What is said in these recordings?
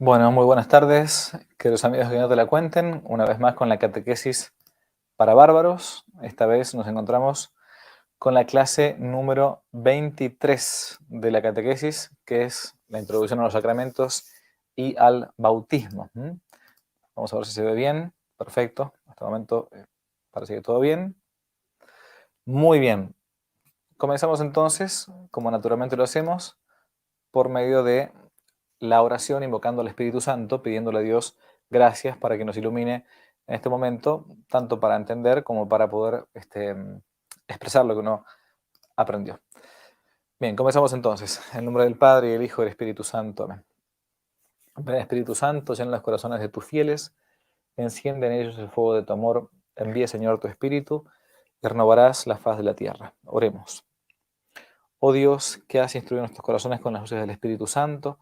Bueno, muy buenas tardes, queridos amigos que no te la cuenten, una vez más con la catequesis para bárbaros. Esta vez nos encontramos con la clase número 23 de la catequesis, que es la introducción a los sacramentos y al bautismo. Vamos a ver si se ve bien. Perfecto. Hasta el momento parece que todo bien. Muy bien. Comenzamos entonces, como naturalmente lo hacemos, por medio de la oración invocando al Espíritu Santo, pidiéndole a Dios gracias para que nos ilumine en este momento, tanto para entender como para poder expresar lo que uno aprendió. Bien, comenzamos entonces. En el nombre del Padre, y del Hijo y del Espíritu Santo. Amén. Ven, Espíritu Santo, llena los corazones de tus fieles, enciende en ellos el fuego de tu amor. Envía, Señor, tu Espíritu, y renovarás la faz de la tierra. Oremos. Oh Dios, que has instruido nuestros corazones con las luces del Espíritu Santo,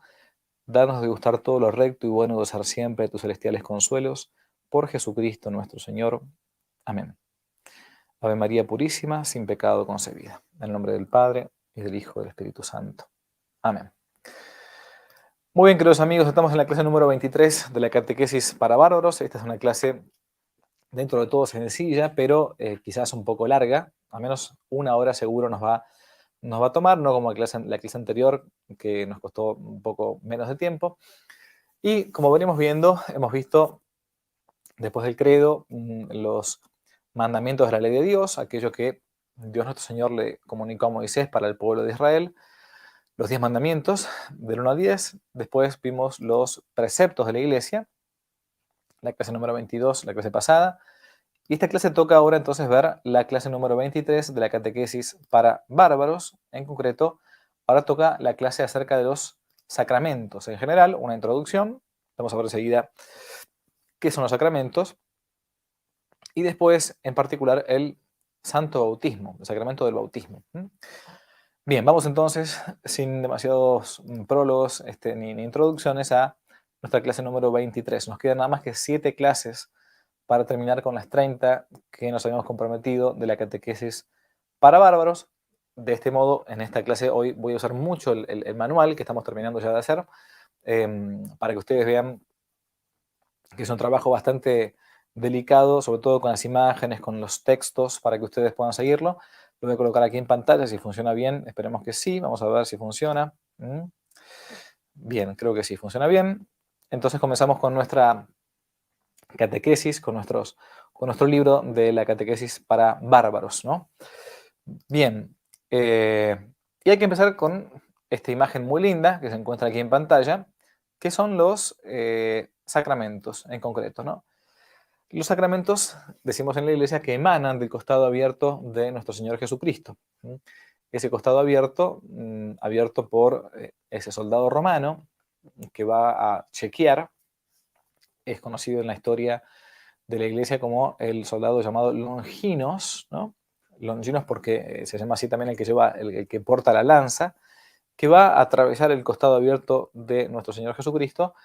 danos de gustar todo lo recto y bueno, de gozar siempre de tus celestiales consuelos, por Jesucristo nuestro Señor. Amén. Ave María Purísima, sin pecado concebida. En el nombre del Padre, y del Hijo, y del Espíritu Santo. Amén. Muy bien, queridos amigos, estamos en la clase número 23 de la catequesis para bárbaros. Esta es una clase dentro de todo sencilla, pero quizás un poco larga. Al menos una hora seguro nos va a tomar, no como la clase anterior, que nos costó un poco menos de tiempo. Y como venimos viendo, hemos visto después del credo los mandamientos de la ley de Dios, aquello que Dios nuestro Señor le comunicó a Moisés para el pueblo de Israel, los 10 mandamientos del 1 al 10. Después vimos los preceptos de la iglesia, la clase número 22, la clase pasada. Y esta clase toca ahora entonces ver la clase número 23 de la catequesis para bárbaros. En concreto, ahora toca la clase acerca de los sacramentos. En general, una introducción. Vamos a ver enseguida qué son los sacramentos. Y después, en particular, el santo bautismo, el sacramento del bautismo. Bien, vamos entonces, sin demasiados prólogos ni introducciones, a nuestra clase número 23. Nos quedan nada más que 7 clases para terminar con las 30 que nos habíamos comprometido de la catequesis para bárbaros. De este modo, en esta clase hoy voy a usar mucho el manual que estamos terminando ya de hacer, para que ustedes vean que es un trabajo bastante delicado, sobre todo con las imágenes, con los textos, para que ustedes puedan seguirlo. Lo voy a colocar aquí en pantalla, si funciona bien, esperemos que sí. Vamos a ver si funciona. Bien, creo que sí, funciona bien. Entonces comenzamos con nuestra catequesis, con nuestro libro de la catequesis para bárbaros, ¿no? Bien, y hay que empezar con esta imagen muy linda que se encuentra aquí en pantalla, que son los sacramentos en concreto, ¿no? Los sacramentos, decimos en la iglesia, que emanan del costado abierto de nuestro Señor Jesucristo. Ese costado abierto, abierto por ese soldado romano que va a chequear, es conocido en la historia de la iglesia como el soldado llamado Longinos, ¿no? Longinos porque se llama así también el que lleva, el que porta la lanza, que va a atravesar el costado abierto de nuestro Señor Jesucristo,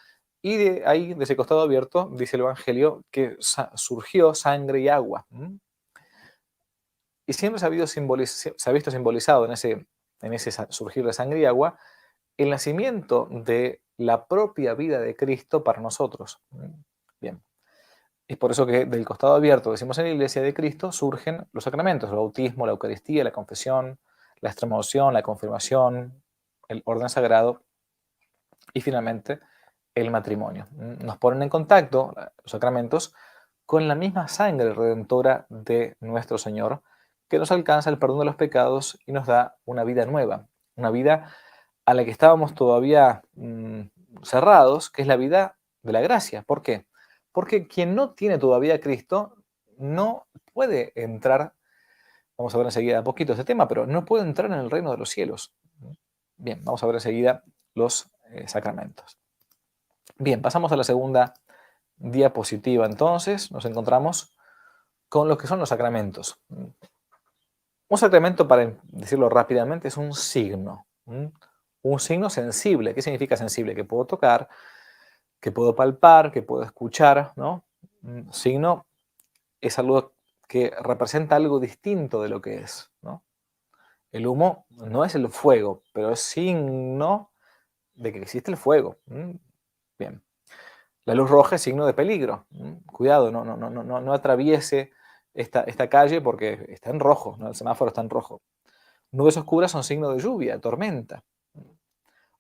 y de ahí, de ese costado abierto, dice el Evangelio, que surgió sangre y agua. Y siempre se ha visto simbolizado en ese surgir de sangre y agua el nacimiento de la propia vida de Cristo para nosotros. Bien. Es por eso que del costado abierto, decimos en la iglesia de Cristo, surgen los sacramentos: el bautismo, la Eucaristía, la confesión, la extremaunción, la confirmación, el orden sagrado y finalmente el matrimonio. Nos ponen en contacto los sacramentos con la misma sangre redentora de nuestro Señor, que nos alcanza el perdón de los pecados y nos da una vida nueva, una vida a la que estábamos todavía cerrados, que es la vida de la gracia. ¿Por qué? Porque quien no tiene todavía a Cristo no puede entrar, vamos a ver enseguida un poquito este tema, pero no puede entrar en el reino de los cielos. Bien, vamos a ver enseguida los sacramentos. Bien, pasamos a la segunda diapositiva. Entonces nos encontramos con lo que son los sacramentos. Un sacramento, para decirlo rápidamente, es un signo. Un signo sensible. ¿Qué significa sensible? Que puedo tocar, que puedo palpar, que puedo escuchar, ¿no? Un signo es algo que representa algo distinto de lo que es, ¿no? El humo no es el fuego, pero es signo de que existe el fuego. Bien. La luz roja es signo de peligro. Cuidado, no atraviese esta calle porque está en rojo, ¿no? El semáforo está en rojo. Nubes oscuras son signo de lluvia, tormenta.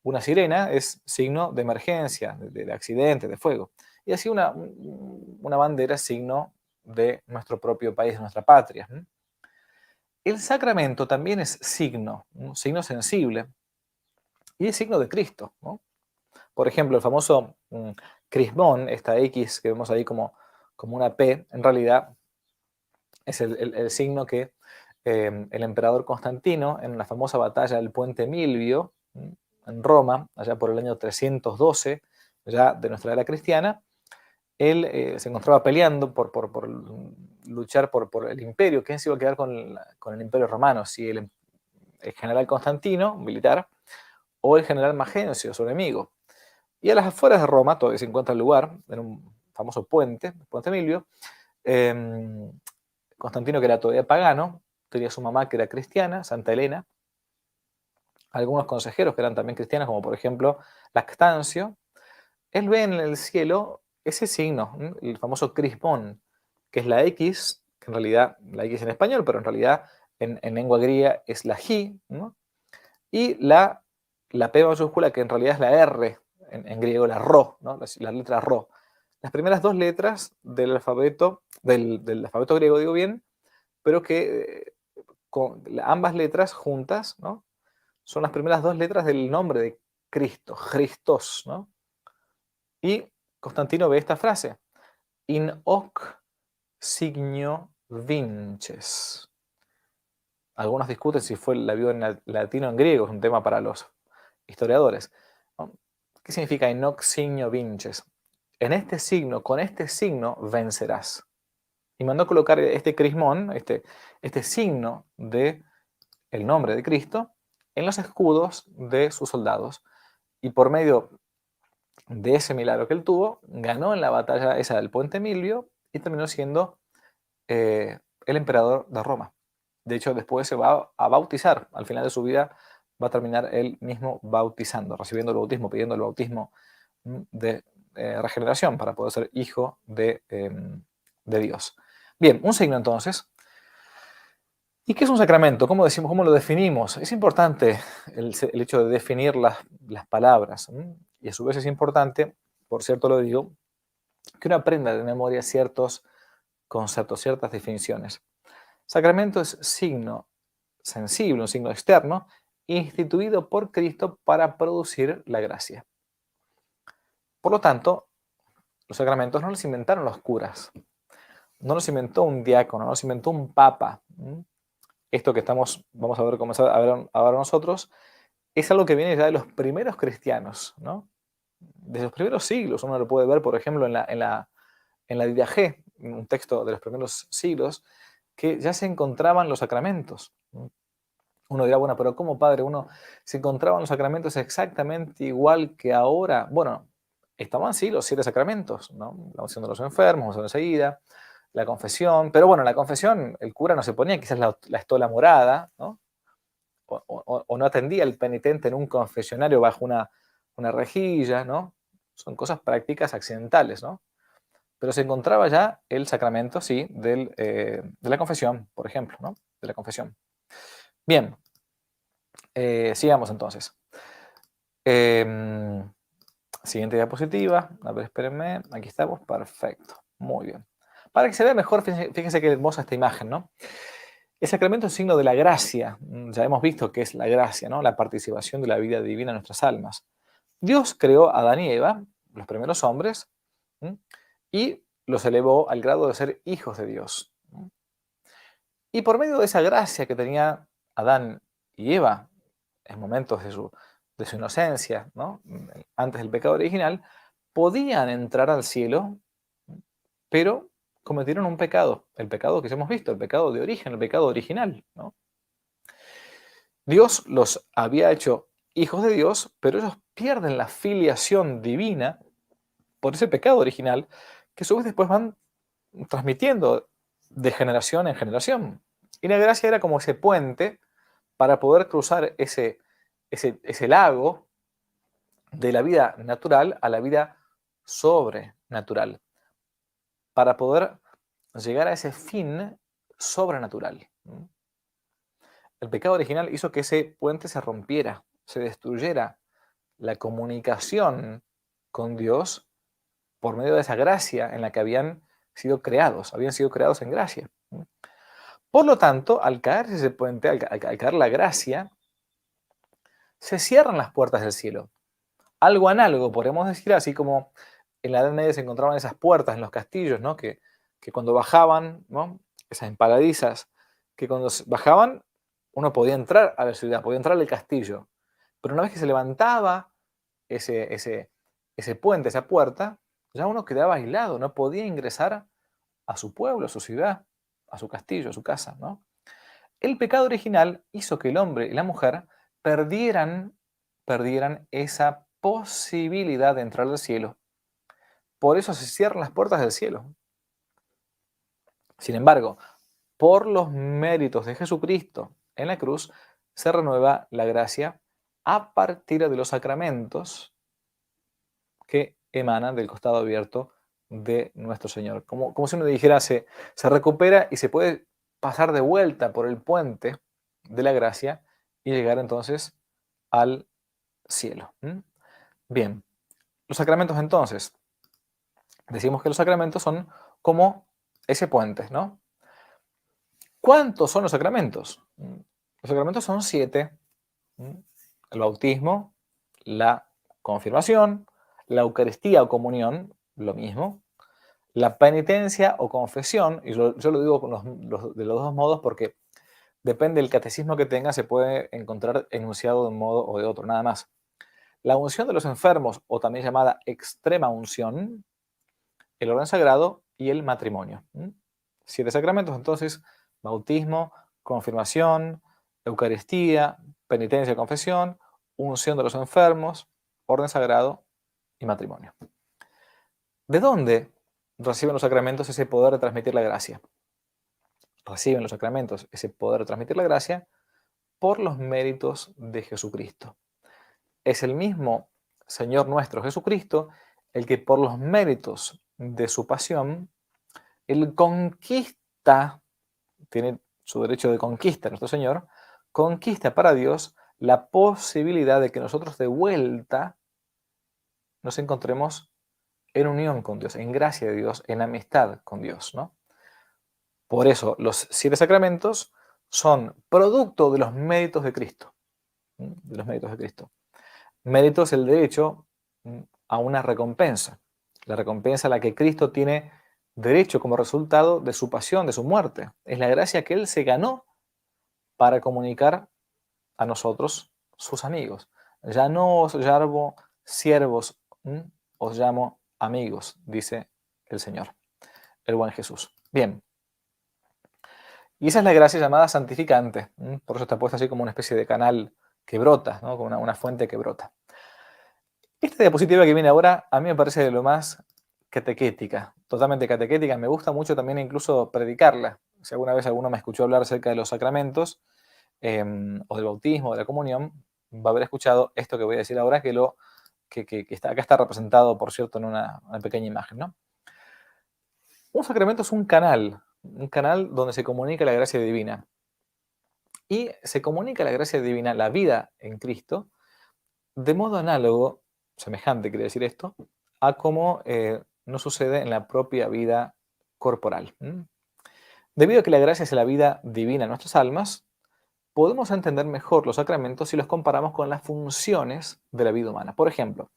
Una sirena es signo de emergencia, de accidente, de fuego. Y así una bandera es signo de nuestro propio país, de nuestra patria. El sacramento también es signo, un signo sensible, y es signo de Cristo, ¿no? Por ejemplo, el famoso crismón, esta X que vemos ahí como una P, en realidad es el signo que el emperador Constantino, en la famosa batalla del Puente Milvio, en Roma, allá por el año 312, ya de nuestra era cristiana, él se encontraba peleando por luchar por el imperio. ¿Quién se iba a quedar con el imperio romano? Si el general Constantino, militar, o el general Magencio, su enemigo. Y a las afueras de Roma, todavía se encuentra el lugar, en un famoso puente, Puente Milvio, Constantino, que era todavía pagano, tenía su mamá que era cristiana, Santa Elena, algunos consejeros que eran también cristianos, como por ejemplo Lactancio. Él ve en el cielo ese signo, el famoso crismón, que es la X, que en realidad, la X en español, pero en realidad en lengua griega es la J, ¿no? Y la P mayúscula, que en realidad es la R, en griego la Rho, ¿no? La letra Rho. Las primeras dos letras del alfabeto griego, digo bien, pero que con ambas letras juntas, ¿no? Son las primeras dos letras del nombre de Cristo, Christos, ¿no? Y Constantino ve esta frase, in hoc signo vinces. Algunos discuten si la vio en latino o en griego, es un tema para los historiadores, ¿no? ¿Qué significa in hoc signo vinces? En este signo, con este signo vencerás. Y mandó colocar este crismón, este signo del nombre de Cristo, en los escudos de sus soldados. Y por medio de ese milagro que él tuvo, ganó en la batalla esa del Puente Milvio y terminó siendo el emperador de Roma. De hecho, después se va a bautizar. Al final de su vida va a terminar él mismo bautizando, recibiendo el bautismo, pidiendo el bautismo de regeneración para poder ser hijo de Dios. Bien, un signo entonces. ¿Y qué es un sacramento? ¿Cómo decimos, cómo lo definimos? Es importante el hecho de definir las palabras. Y a su vez es importante, por cierto lo digo, que uno aprenda de memoria ciertos conceptos, ciertas definiciones. Sacramento es signo sensible, un signo externo, instituido por Cristo para producir la gracia. Por lo tanto, los sacramentos no los inventaron los curas, no los inventó un diácono, no los inventó un papa. Esto que vamos a ver, comenzar a ver ahora nosotros, es algo que viene ya de los primeros cristianos, ¿no? Desde los primeros siglos. Uno lo puede ver, por ejemplo, en la Didache, un texto de los primeros siglos, que ya se encontraban los sacramentos. Uno dirá, bueno, pero ¿cómo, padre? Se encontraban los sacramentos exactamente igual que ahora. Bueno, estaban sí los 7 sacramentos, ¿no? La unción de los enfermos, vamos a ver enseguida, la confesión, pero bueno, la confesión, el cura no se ponía quizás la estola morada, ¿no? O no atendía al penitente en un confesionario bajo una rejilla, ¿no? Son cosas prácticas accidentales, ¿no? Pero se encontraba ya el sacramento, sí, de la confesión, por ejemplo, ¿no? De la confesión. Bien, sigamos entonces. Siguiente diapositiva. A ver, espérenme. Aquí estamos. Perfecto. Muy bien. Para que se vea mejor, fíjense qué hermosa esta imagen, ¿no? El sacramento es signo de la gracia. Ya hemos visto qué es la gracia, ¿no? La participación de la vida divina en nuestras almas. Dios creó a Adán y Eva, los primeros hombres, y los elevó al grado de ser hijos de Dios. Y por medio de esa gracia que tenía Adán y Eva en momentos de su inocencia, ¿no? Antes del pecado original, podían entrar al cielo, pero cometieron un pecado, el pecado que ya hemos visto, el pecado de origen, el pecado original, ¿no? Dios los había hecho hijos de Dios, pero ellos pierden la filiación divina por ese pecado original, que a su vez después van transmitiendo de generación en generación. Y la gracia era como ese puente para poder cruzar ese lago de la vida natural a la vida sobrenatural, para poder llegar a ese fin sobrenatural. El pecado original hizo que ese puente se rompiera, se destruyera la comunicación con Dios por medio de esa gracia en la que habían sido creados en gracia. Por lo tanto, al caer ese puente, al caer la gracia, se cierran las puertas del cielo. Algo análogo, podemos decir, así como en la Edad Media se encontraban esas puertas en los castillos, ¿no? Que cuando bajaban, ¿no? Esas empaladizas, que cuando bajaban uno podía entrar a la ciudad, podía entrar al castillo. Pero una vez que se levantaba ese puente, esa puerta, ya uno quedaba aislado, no podía ingresar a su pueblo, a su ciudad, a su castillo, a su casa, ¿no? El pecado original hizo que el hombre y la mujer perdieran esa posibilidad de entrar al cielo. Por eso se cierran las puertas del cielo. Sin embargo, por los méritos de Jesucristo en la cruz, se renueva la gracia a partir de los sacramentos que emanan del costado abierto de nuestro Señor. Como si uno dijera, se recupera y se puede pasar de vuelta por el puente de la gracia y llegar entonces al cielo. Bien, los sacramentos entonces. Decimos que los sacramentos son como ese puente, ¿no? ¿Cuántos son los sacramentos? Los sacramentos son 7. El bautismo, la confirmación, la Eucaristía o comunión, lo mismo. La penitencia o confesión, y yo lo digo de los dos modos porque depende del catecismo que tenga, se puede encontrar enunciado de un modo o de otro, nada más. La unción de los enfermos, o también llamada extrema unción, el orden sagrado y el matrimonio. 7 sacramentos, entonces, bautismo, confirmación, Eucaristía, penitencia, confesión, unción de los enfermos, orden sagrado y matrimonio. ¿De dónde reciben los sacramentos ese poder de transmitir la gracia? Reciben los sacramentos ese poder de transmitir la gracia por los méritos de Jesucristo. Es el mismo Señor nuestro Jesucristo el que por los méritos de su pasión, Él conquista, tiene su derecho de conquista, nuestro Señor, conquista para Dios la posibilidad de que nosotros de vuelta nos encontremos en unión con Dios, en gracia de Dios, en amistad con Dios, ¿no? Por eso los 7 sacramentos son producto de los méritos de Cristo, de los méritos de Cristo. Mérito es el derecho a una recompensa, la recompensa a la que Cristo tiene derecho como resultado de su pasión, de su muerte. Es la gracia que Él se ganó para comunicar a nosotros, sus amigos. Ya no os llamo siervos, os llamo amigos, dice el Señor, el buen Jesús. Bien. Y esa es la gracia llamada santificante. Por eso está puesta así como una especie de canal que brota, ¿no? Como una fuente que brota. Esta diapositiva que viene ahora a mí me parece de lo más catequética, totalmente catequética. Me gusta mucho también incluso predicarla. Si alguna vez alguno me escuchó hablar acerca de los sacramentos, o del bautismo, o de la comunión, va a haber escuchado esto que voy a decir ahora, que está, acá está representado, por cierto, en una pequeña imagen, ¿no? Un sacramento es un canal donde se comunica la gracia divina. Y se comunica la gracia divina, la vida en Cristo, de modo análogo, semejante quiere decir esto, a cómo nos sucede en la propia vida corporal. Debido a que la gracia es la vida divina en nuestras almas, podemos entender mejor los sacramentos si los comparamos con las funciones de la vida humana. Por ejemplo,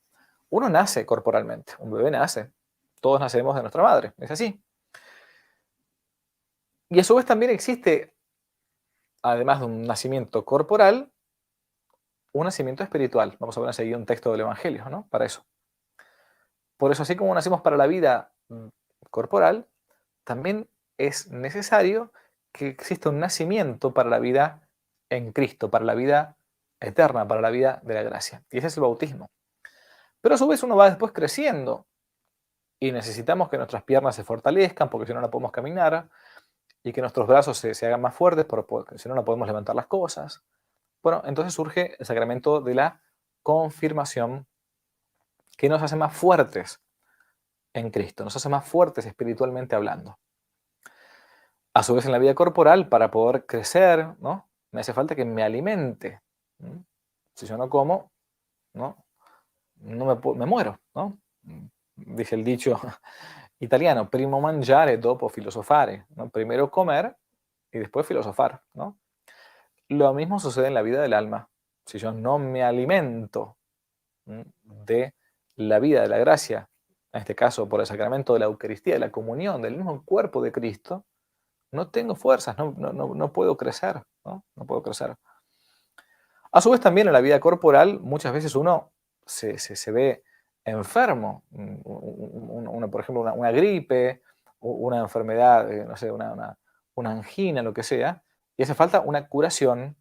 uno nace corporalmente, un bebé nace, todos nacemos de nuestra madre, es así. Y a su vez también existe, además de un nacimiento corporal, un nacimiento espiritual. Vamos a ver enseguida un texto del Evangelio, ¿no? Para eso. Por eso, así como nacemos para la vida corporal, también es necesario que exista un nacimiento para la vida en Cristo, para la vida eterna, para la vida de la gracia. Y ese es el bautismo. Pero a su vez uno va después creciendo y necesitamos que nuestras piernas se fortalezcan porque si no, no podemos caminar, y que nuestros brazos se hagan más fuertes porque si no, no podemos levantar las cosas. Bueno, entonces surge el sacramento de la confirmación, que nos hace más fuertes en Cristo, nos hace más fuertes espiritualmente hablando. A su vez, en la vida corporal, para poder crecer, ¿no? Me hace falta que me alimente. ¿Mm? Si yo no como, ¿no? Me muero, ¿no? Dice el dicho italiano, primo mangiare, dopo filosofare, ¿no? Primero comer y después filosofar, ¿no? Lo mismo sucede en la vida del alma. Si yo no me alimento de la vida, de la gracia, en este caso por el sacramento de la Eucaristía, de la comunión, del mismo cuerpo de Cristo, no tengo fuerzas, no puedo crecer, ¿no? No puedo crecer. A su vez también en la vida corporal muchas veces uno se ve enfermo, por ejemplo una gripe, una enfermedad, no sé, una angina, lo que sea, y hace falta una curación.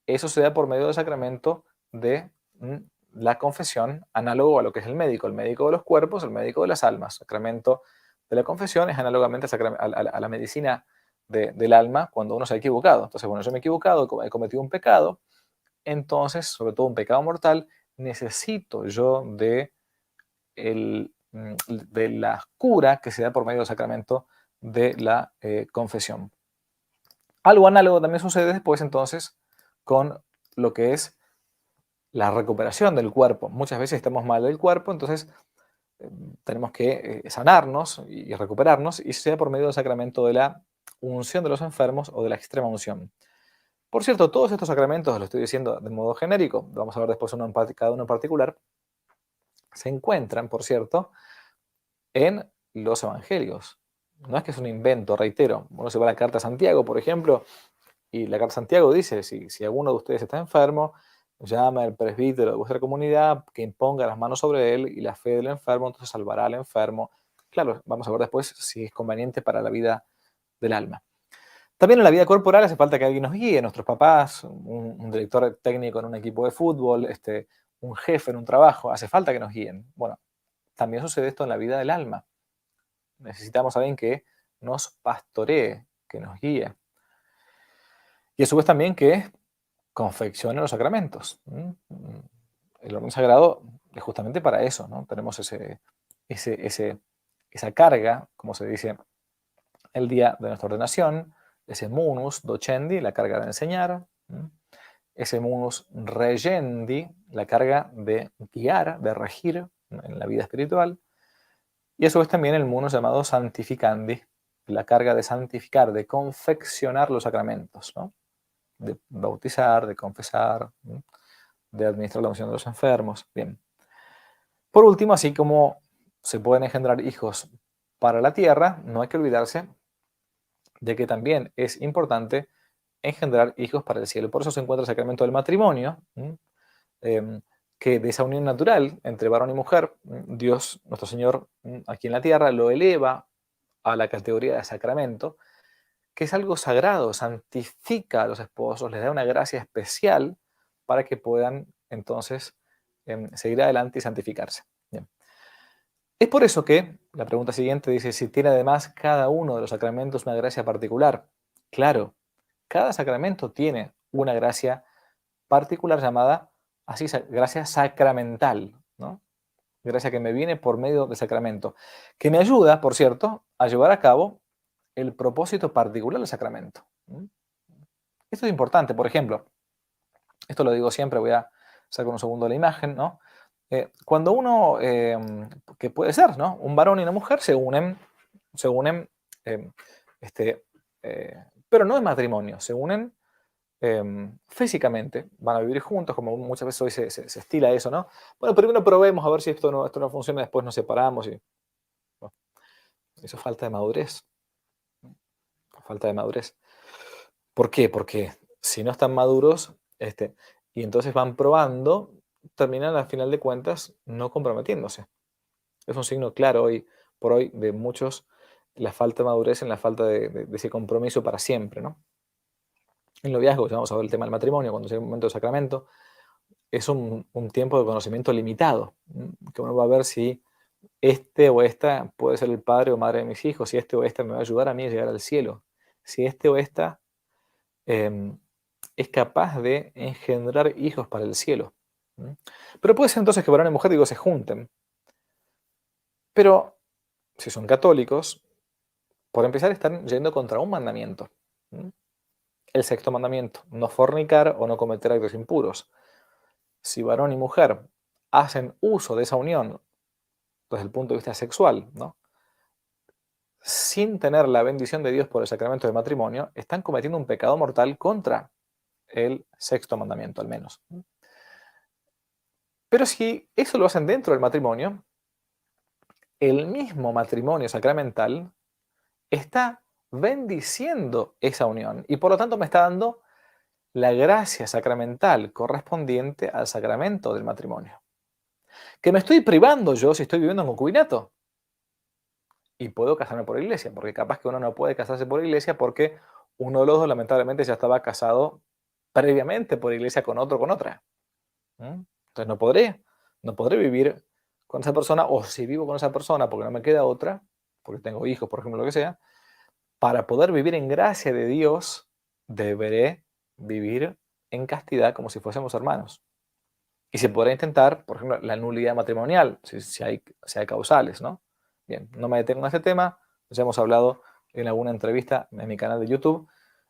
Eso se da por medio del sacramento de la confesión, análogo a lo que es el médico de los cuerpos, el médico de las almas. El sacramento de la confesión es análogamente a la medicina del alma cuando uno se ha equivocado. Entonces, bueno, yo me he equivocado, he cometido un pecado, entonces, sobre todo un pecado mortal, necesito yo de la cura que se da por medio del sacramento de la confesión. Algo análogo también sucede después entonces con lo que es la recuperación del cuerpo. Muchas veces estamos mal del cuerpo, entonces tenemos que sanarnos y recuperarnos, y sea por medio del sacramento de la unción de los enfermos o de la extrema unción. Por cierto, todos estos sacramentos, lo estoy diciendo de modo genérico, vamos a ver después cada uno en particular, se encuentran, por cierto, en los evangelios. No es que es un invento, reitero. Uno se va a la carta a Santiago, por ejemplo, y la carta a Santiago dice, si alguno de ustedes está enfermo, llame al presbítero de vuestra comunidad, que imponga las manos sobre él y la fe del enfermo, entonces salvará al enfermo. Claro, vamos a ver después si es conveniente para la vida del alma. También en la vida corporal hace falta que alguien nos guíe, nuestros papás, un director técnico en un equipo de fútbol, un jefe en un trabajo, hace falta que nos guíen. Bueno, también sucede esto en la vida del alma. Necesitamos a alguien que nos pastoree, que nos guíe. Y a su vez también que confeccione los sacramentos. El orden sagrado es justamente para eso, ¿no? Tenemos esa carga, como se dice el día de nuestra ordenación, ese munus docendi, la carga de enseñar, ese munus regendi, la carga de guiar, de regir en la vida espiritual, y a su vez también el munus llamado santificandi, la carga de santificar, de confeccionar los sacramentos, ¿no? De bautizar, de confesar, de administrar la unción de los enfermos. Bien. Por último, así como se pueden engendrar hijos para la tierra, no hay que olvidarse de que también es importante engendrar hijos para el cielo. Por eso se encuentra el sacramento del matrimonio, que de esa unión natural entre varón y mujer, Dios, nuestro Señor, aquí en la tierra, lo eleva a la categoría de sacramento, que es algo sagrado, santifica a los esposos, les da una gracia especial para que puedan entonces seguir adelante y santificarse. Bien. Es por eso que la pregunta siguiente dice si tiene además cada uno de los sacramentos una gracia particular. Claro, cada sacramento tiene una gracia particular llamada así, gracia sacramental, ¿no? Gracia que me viene por medio del sacramento, que me ayuda, por cierto, a llevar a cabo el propósito particular del sacramento. Esto es importante, por ejemplo, esto lo digo siempre, voy a sacar un segundo la imagen, ¿no? Cuando uno, que puede ser, ¿no? Un varón y una mujer se unen eh, este, pero no en matrimonio, se unen físicamente, van a vivir juntos, como muchas veces hoy se estila eso, ¿no? Bueno, primero probemos a ver si esto no funciona, después nos separamos. Bueno, eso es falta de madurez, falta de madurez. ¿Por qué? Porque si no están maduros, y entonces van probando, terminan al final de cuentas no comprometiéndose. Es un signo claro hoy por hoy de muchos la falta de madurez en la falta de ese compromiso para siempre, ¿no? En noviazgo, ya vamos a ver el tema del matrimonio, cuando sea el momento del sacramento, es un tiempo de conocimiento limitado, que uno va a ver si este o esta puede ser el padre o madre de mis hijos, si este o esta me va a ayudar a mí a llegar al cielo, si este o esta es capaz de engendrar hijos para el cielo. Pero puede ser entonces que varón y mujer, digo, se junten. Pero si son católicos, por empezar están yendo contra un mandamiento. ¿Mm? El sexto mandamiento, no fornicar o no cometer actos impuros. Si varón y mujer hacen uso de esa unión desde el punto de vista sexual, ¿no? Sin tener la bendición de Dios por el sacramento del matrimonio, están cometiendo un pecado mortal contra el sexto mandamiento, al menos. Pero si eso lo hacen dentro del matrimonio, el mismo matrimonio sacramental está bendiciendo esa unión y por lo tanto me está dando la gracia sacramental correspondiente al sacramento del matrimonio. Que me estoy privando yo si estoy viviendo en concubinato y puedo casarme por iglesia, porque capaz que uno no puede casarse por iglesia porque uno de los dos lamentablemente ya estaba casado previamente por iglesia con otro, con otra. Entonces no podré vivir con esa persona, o si vivo con esa persona porque no me queda otra, porque tengo hijos, por ejemplo, lo que sea, para poder vivir en gracia de Dios, deberé vivir en castidad como si fuésemos hermanos. Y se podrá intentar, por ejemplo, la nulidad matrimonial, si hay causales, ¿no? Bien, no me detengo en ese tema, ya hemos hablado en alguna entrevista en mi canal de YouTube,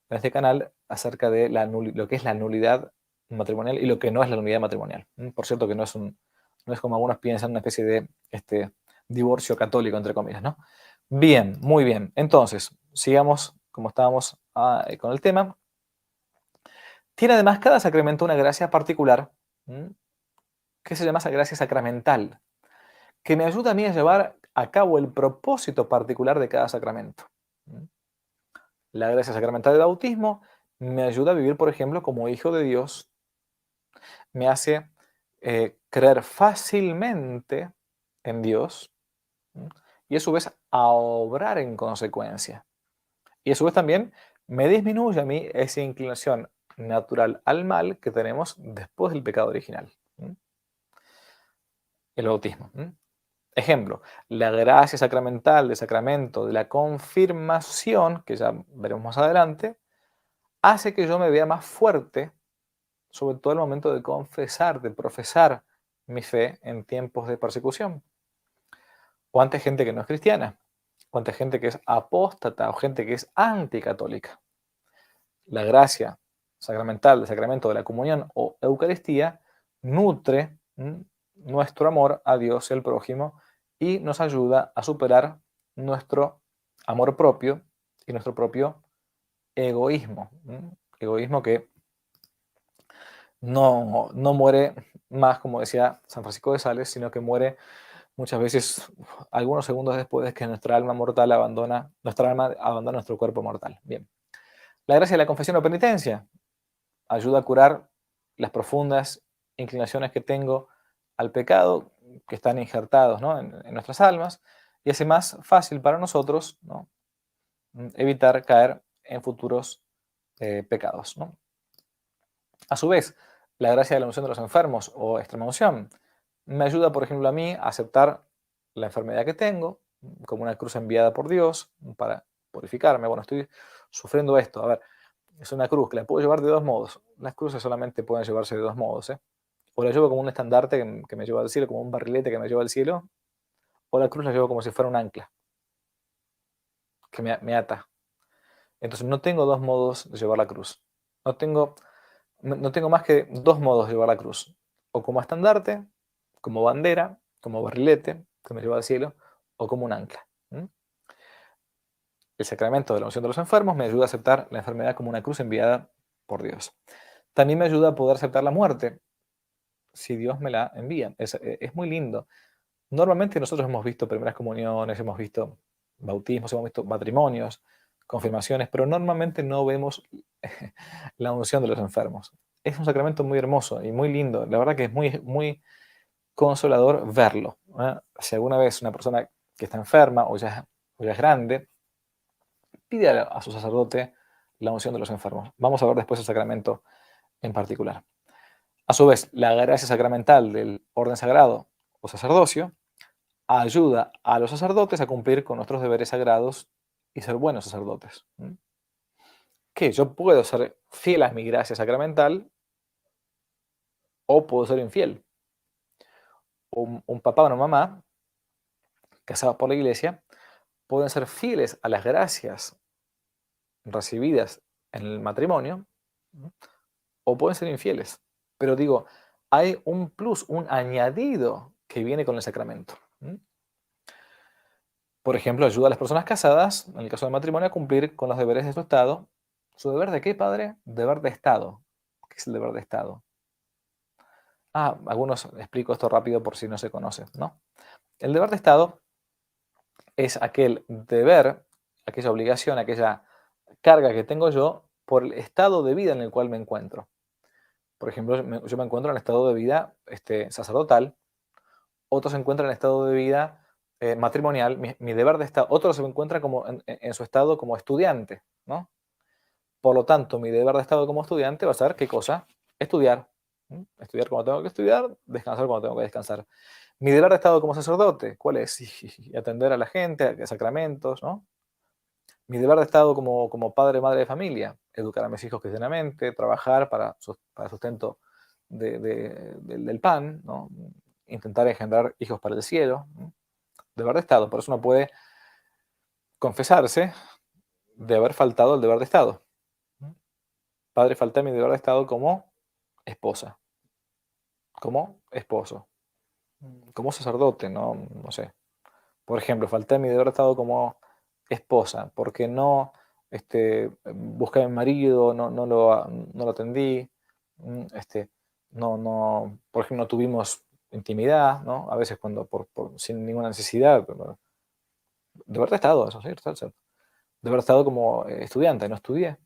en este canal, acerca de lo que es la nulidad matrimonial y lo que no es la nulidad matrimonial. Por cierto, que no es como algunos piensan, una especie de divorcio católico, entre comillas, ¿no? Bien, muy bien. Entonces, sigamos como estábamos con el tema. Tiene además cada sacramento una gracia particular, que se llama gracia sacramental, que me ayuda a mí a llevar a cabo el propósito particular de cada sacramento. La gracia sacramental del bautismo me ayuda a vivir, por ejemplo, como hijo de Dios, me hace creer fácilmente en Dios, y a su vez a obrar en consecuencia. Y a su vez también me disminuye a mí esa inclinación natural al mal que tenemos después del pecado original. El bautismo. Ejemplo, la gracia sacramental del sacramento de la confirmación, que ya veremos más adelante, hace que yo me vea más fuerte, sobre todo el momento de confesar, de profesar mi fe en tiempos de persecución. O ante gente que no es cristiana, o ante gente que es apóstata, o gente que es anticatólica. La gracia sacramental del sacramento de la comunión o Eucaristía nutre nuestro amor a Dios y al prójimo y nos ayuda a superar nuestro amor propio y nuestro propio egoísmo. Egoísmo que no muere más, como decía San Francisco de Sales, sino que muere muchas veces algunos segundos después de que nuestra alma abandona nuestro cuerpo mortal. Bien. La gracia de la confesión o penitencia ayuda a curar las profundas inclinaciones que tengo al pecado, que están injertados, ¿no?, en nuestras almas, y hace más fácil para nosotros, ¿no?, evitar caer en futuros pecados, ¿no? A su vez, la gracia de la unción de los enfermos o extrema unción me ayuda, por ejemplo, a mí a aceptar la enfermedad que tengo como una cruz enviada por Dios para purificarme. Bueno, estoy sufriendo esto. A ver, es una cruz que la puedo llevar de dos modos. Las cruces solamente pueden llevarse de dos modos, ¿eh? O la llevo como un estandarte que me lleva al cielo, como un barrilete que me lleva al cielo, o la cruz la llevo como si fuera un ancla, que me ata. Entonces no tengo dos modos de llevar la cruz. No tengo más que dos modos de llevar la cruz. O como estandarte, como bandera, como barrilete que me lleva al cielo, o como un ancla. El sacramento de la unción de los enfermos me ayuda a aceptar la enfermedad como una cruz enviada por Dios. También me ayuda a poder aceptar la muerte si Dios me la envía. Es muy lindo. Normalmente nosotros hemos visto primeras comuniones, hemos visto bautismos, hemos visto matrimonios, confirmaciones, pero normalmente no vemos la unción de los enfermos. Es un sacramento muy hermoso y muy lindo. La verdad que es muy, muy consolador verlo. Si alguna vez una persona que está enferma o ya es grande, pide a su sacerdote la unción de los enfermos. Vamos a ver después el sacramento en particular. A su vez, la gracia sacramental del orden sagrado o sacerdocio ayuda a los sacerdotes a cumplir con nuestros deberes sagrados y ser buenos sacerdotes. Que yo puedo ser fiel a mi gracia sacramental o puedo ser infiel. Un papá o una mamá casados por la iglesia pueden ser fieles a las gracias recibidas en el matrimonio, ¿no? O pueden ser infieles. Pero digo, hay un plus, un añadido que viene con el sacramento. Por ejemplo, ayuda a las personas casadas, en el caso del matrimonio, a cumplir con los deberes de su Estado. ¿Su deber de qué, padre? Deber de Estado. ¿Qué es el deber de Estado? Algunos explico esto rápido por si no se conoce, ¿no? El deber de Estado es aquel deber, aquella obligación, aquella carga que tengo yo por el estado de vida en el cual me encuentro. Por ejemplo, yo me encuentro en estado de vida sacerdotal, otros se encuentran en estado de vida matrimonial, mi deber de Estado, otros se encuentran como en su estado como estudiante, ¿no? Por lo tanto, mi deber de Estado como estudiante va a ser, ¿qué cosa? Estudiar. Estudiar cuando tengo que estudiar, descansar cuando tengo que descansar. Mi deber de Estado como sacerdote, ¿cuál es? Y atender a la gente, a sacramentos, ¿no? Mi deber de Estado como padre, madre de familia, educar a mis hijos cristianamente, trabajar para sustento del pan, ¿no? Intentar engendrar hijos para el cielo, ¿no? Deber de Estado. Por eso uno puede confesarse de haber faltado el deber de Estado. Padre, falté mi deber de Estado como esposa, como esposo, como sacerdote, no sé. Por ejemplo, falté mi deber de Estado como esposa, porque no busqué a mi marido, no lo atendí, por ejemplo, no tuvimos intimidad, ¿no? A veces sin ninguna necesidad. Deber de Estado, eso sí, de haber estado como estudiante, no estudié,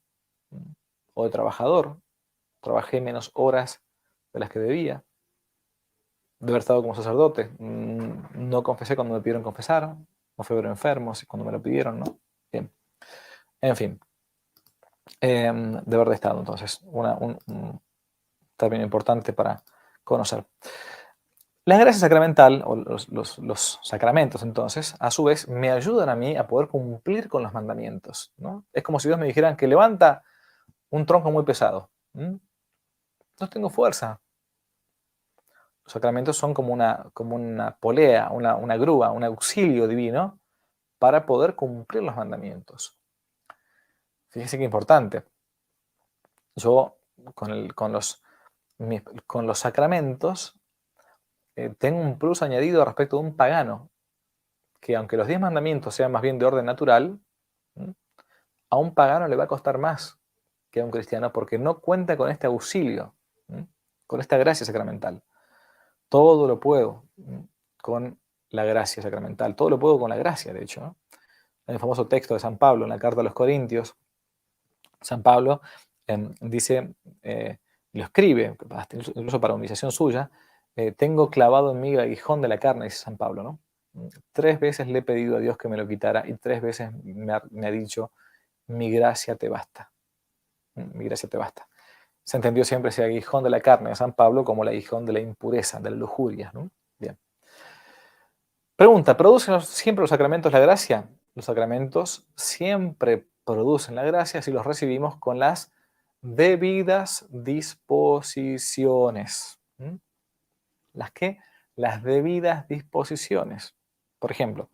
o de trabajador, trabajé menos horas de las que debía, de haber estado como sacerdote, no confesé cuando me pidieron confesar, no fui a ver enfermos cuando me lo pidieron, ¿no? Bien, en fin, deber de Estado, entonces, un término importante para conocer. La gracia sacramental, o los sacramentos, entonces, a su vez, me ayudan a mí a poder cumplir con los mandamientos, ¿no? Es como si Dios me dijera que levanta un tronco muy pesado. No tengo fuerza. Los sacramentos son como una polea, una grúa, un auxilio divino para poder cumplir los mandamientos. Fíjese qué importante. Yo con los sacramentos tengo un plus añadido respecto de un pagano, que aunque los 10 mandamientos sean más bien de orden natural, a un pagano le va a costar más que a un cristiano porque no cuenta con este auxilio, con esta gracia sacramental. Todo lo puedo con la gracia sacramental, todo lo puedo con la gracia, de hecho, ¿no? En el famoso texto de San Pablo, en la carta a los Corintios, San Pablo dice, lo escribe, incluso para humillación suya, tengo clavado en mí el aguijón de la carne, dice San Pablo, ¿no? 3 veces le he pedido a Dios que me lo quitara y 3 veces me ha dicho, mi gracia te basta. Mi gracia te basta. Se entendió siempre ese aguijón de la carne de San Pablo como el aguijón de la impureza, de la lujuria, ¿no? Bien. Pregunta, ¿producen siempre los sacramentos la gracia? Los sacramentos siempre producen la gracia si los recibimos con las debidas disposiciones. ¿Las qué? Las debidas disposiciones. Por ejemplo,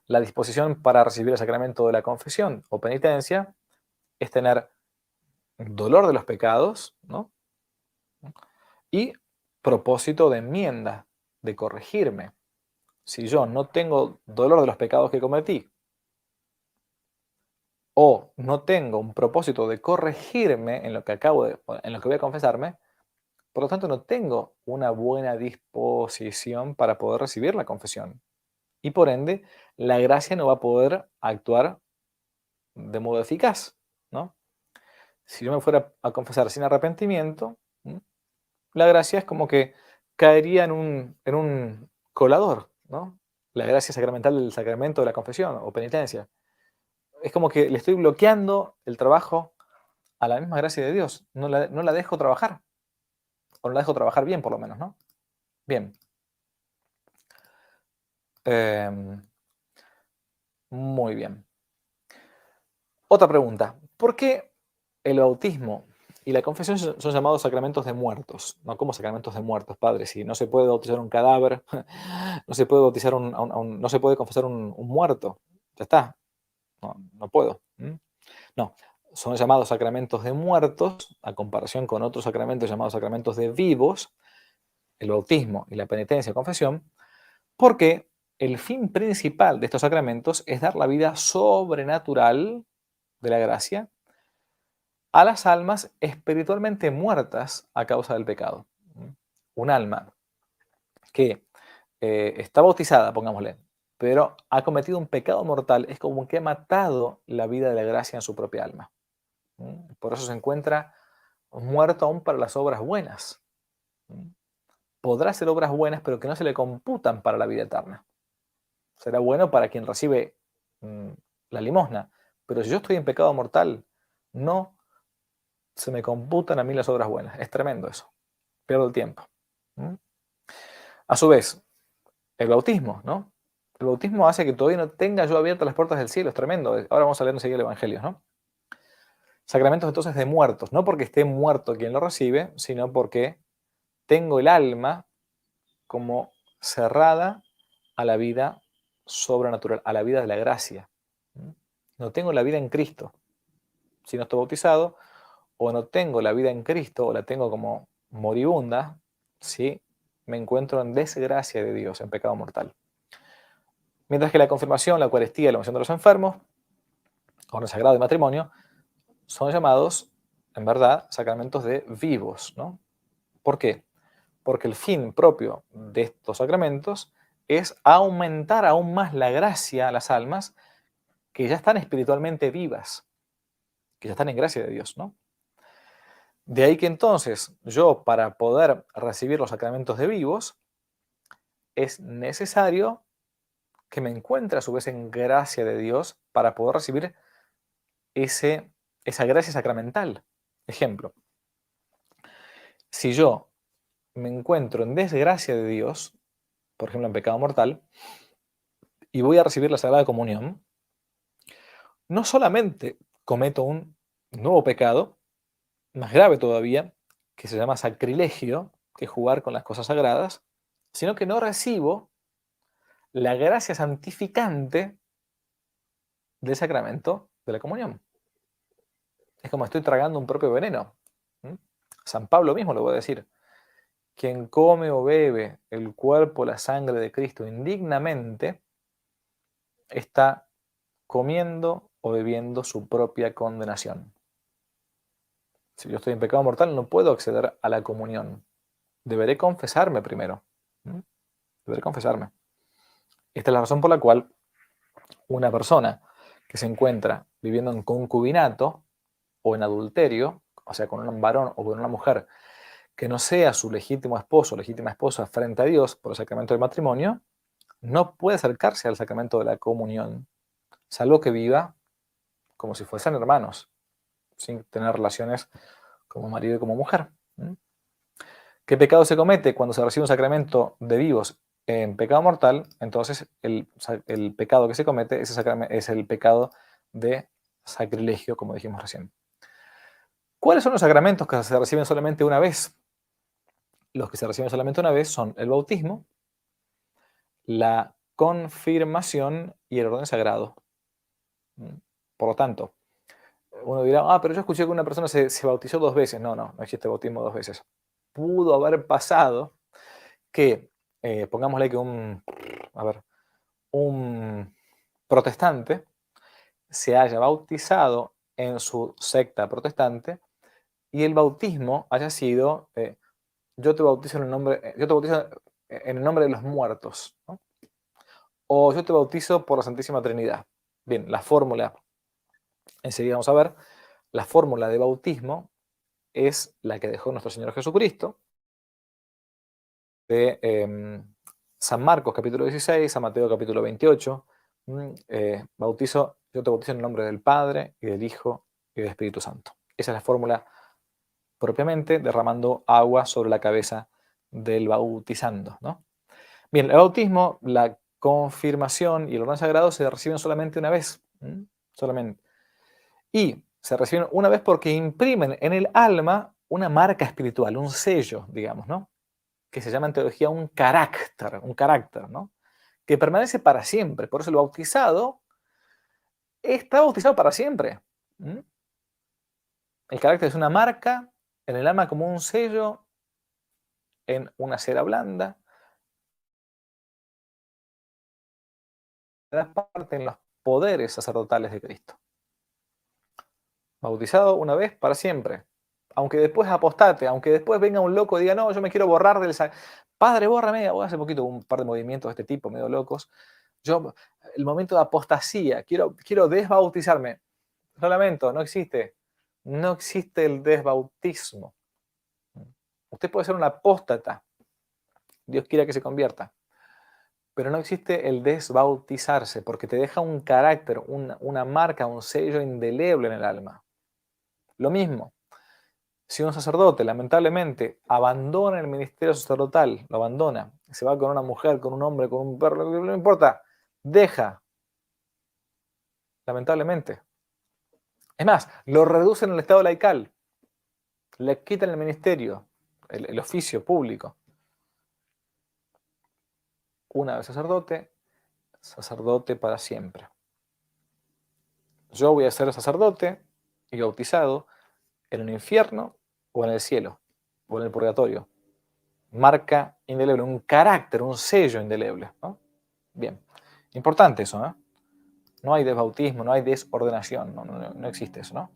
la disposición para recibir el sacramento de la confesión o penitencia es tener dolor de los pecados, ¿no? Y propósito de enmienda, de corregirme. Si yo no tengo dolor de los pecados que cometí, o no tengo un propósito de corregirme en lo que en lo que voy a confesarme, por lo tanto no tengo una buena disposición para poder recibir la confesión. Y por ende, la gracia no va a poder actuar de modo eficaz, ¿no? Si yo me fuera a confesar sin arrepentimiento, la gracia es como que caería en un colador, ¿no? La gracia sacramental del sacramento de la confesión o penitencia. Es como que le estoy bloqueando el trabajo a la misma gracia de Dios. No la dejo trabajar. O no la dejo trabajar bien, por lo menos, ¿no? Bien. Muy bien. Otra pregunta. ¿Por qué el bautismo y la confesión son llamados sacramentos de muertos, no como sacramentos de muertos, padre. Si no se puede bautizar un cadáver, no se puede bautizar no se puede confesar un muerto. Ya está, no puedo. No, son llamados sacramentos de muertos, a comparación con otros sacramentos llamados sacramentos de vivos, el bautismo y la penitencia y confesión, porque el fin principal de estos sacramentos es dar la vida sobrenatural de la gracia a las almas espiritualmente muertas a causa del pecado. Un alma que está bautizada, pongámosle, pero ha cometido un pecado mortal, es como que ha matado la vida de la gracia en su propia alma. Por eso se encuentra muerto aún para las obras buenas. Podrá hacer obras buenas, pero que no se le computan para la vida eterna. Será bueno para quien recibe la limosna, pero si yo estoy en pecado mortal, no se me computan a mí las obras buenas. Es tremendo eso. Pierdo el tiempo. A su vez, el bautismo, ¿no? El bautismo hace que todavía no tenga yo abiertas las puertas del cielo. Es tremendo. Ahora vamos a leer enseguida el Evangelio, ¿no? Sacramentos entonces de muertos. No porque esté muerto quien lo recibe, sino porque tengo el alma como cerrada a la vida sobrenatural, a la vida de la gracia. No tengo la vida en Cristo. Si no estoy bautizado, o no tengo la vida en Cristo, o la tengo como moribunda, si me encuentro en desgracia de Dios, en pecado mortal. Mientras que la confirmación, la Eucaristía y la unción de los enfermos, con el sagrado de matrimonio, son llamados, en verdad, sacramentos de vivos, ¿no? ¿Por qué? Porque el fin propio de estos sacramentos es aumentar aún más la gracia a las almas que ya están espiritualmente vivas, que ya están en gracia de Dios, ¿no? De ahí que entonces yo, para poder recibir los sacramentos de vivos, es necesario que me encuentre a su vez en gracia de Dios para poder recibir esa gracia sacramental. Ejemplo, si yo me encuentro en desgracia de Dios, por ejemplo en pecado mortal, y voy a recibir la Sagrada Comunión, no solamente cometo un nuevo pecado, más grave todavía, que se llama sacrilegio, que es jugar con las cosas sagradas, sino que no recibo la gracia santificante del sacramento de la comunión. Es como estoy tragando un propio veneno. San Pablo mismo lo voy a decir. Quien come o bebe el cuerpo, la sangre de Cristo indignamente, está comiendo o bebiendo su propia condenación. Si yo estoy en pecado mortal, no puedo acceder a la comunión. Deberé confesarme primero. Deberé confesarme. Esta es la razón por la cual una persona que se encuentra viviendo en concubinato o en adulterio, o sea, con un varón o con una mujer que no sea su legítimo esposo o legítima esposa frente a Dios por el sacramento del matrimonio, no puede acercarse al sacramento de la comunión, salvo que viva como si fuesen hermanos, sin tener relaciones como marido y como mujer. ¿Qué pecado se comete cuando se recibe un sacramento de vivos en pecado mortal? Entonces el pecado que se comete es el pecado de sacrilegio, como dijimos recién. ¿Cuáles son los sacramentos que se reciben solamente una vez? Los que se reciben solamente una vez son el bautismo, la confirmación y el orden sagrado. Por lo tanto, uno dirá, pero yo escuché que una persona se bautizó 2 veces. No existe bautismo 2 veces. Pudo haber pasado que, pongámosle que un protestante se haya bautizado en su secta protestante y el bautismo haya sido, yo te bautizo en el nombre de los muertos, ¿no? O yo te bautizo por la Santísima Trinidad. Bien, la fórmula, enseguida vamos a ver, la fórmula de bautismo es la que dejó nuestro Señor Jesucristo, de San Marcos capítulo 16, San Mateo capítulo 28, yo te bautizo en el nombre del Padre y del Hijo y del Espíritu Santo. Esa es la fórmula propiamente, derramando agua sobre la cabeza del bautizando, ¿no? Bien, el bautismo, la confirmación y el orden sagrado se reciben solamente una vez, solamente. Y se reciben una vez porque imprimen en el alma una marca espiritual, un sello, digamos, ¿no? Que se llama en teología un carácter, ¿no? Que permanece para siempre. Por eso el bautizado está bautizado para siempre. ¿Mm? El carácter es una marca en el alma como un sello en una cera blanda. Da parte en los poderes sacerdotales de Cristo. Bautizado una vez para siempre. Aunque después apostate, aunque después venga un loco y diga, no, yo me quiero borrar del... Padre, bórrame. Hace poquito un par de movimientos de este tipo, medio locos. El momento de apostasía, quiero desbautizarme. Lo lamento, no existe. No existe el desbautismo. Usted puede ser un apóstata. Dios quiera que se convierta. Pero no existe el desbautizarse, porque te deja un carácter, una marca, un sello indeleble en el alma. Lo mismo, si un sacerdote lamentablemente abandona el ministerio sacerdotal, lo abandona, se va con una mujer, con un hombre, con un perro, no importa, deja, lamentablemente. Es más, lo reducen al estado laical, le quitan el ministerio, el oficio público. Una vez sacerdote, sacerdote para siempre. Yo voy a ser sacerdote y bautizado en el infierno o en el cielo o en el purgatorio. Marca indeleble, un carácter, un sello indeleble, ¿no? Bien, importante eso, ¿eh? No hay desbautismo, no hay desordenación, no existe eso, ¿no?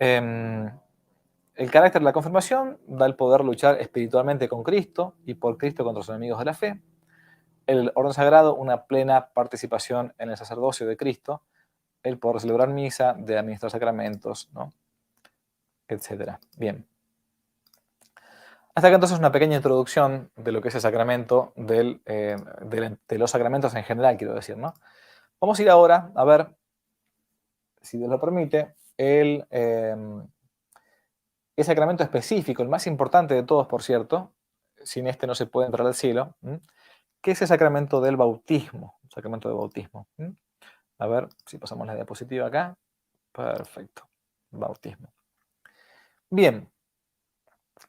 El carácter de la confirmación da el poder luchar espiritualmente con Cristo y por Cristo contra los enemigos de la fe. El orden sagrado, una plena participación en el sacerdocio de Cristo, el poder celebrar misa, de administrar sacramentos, ¿no? Etcétera. Bien. Hasta acá entonces una pequeña introducción de lo que es el sacramento de los sacramentos en general, quiero decir, ¿no? Vamos a ir ahora a ver, si Dios lo permite, el sacramento específico, el más importante de todos, por cierto, sin este no se puede entrar al cielo, que es el sacramento del bautismo, sacramento de bautismo. A ver si pasamos la diapositiva acá. Perfecto, bautismo. Bien,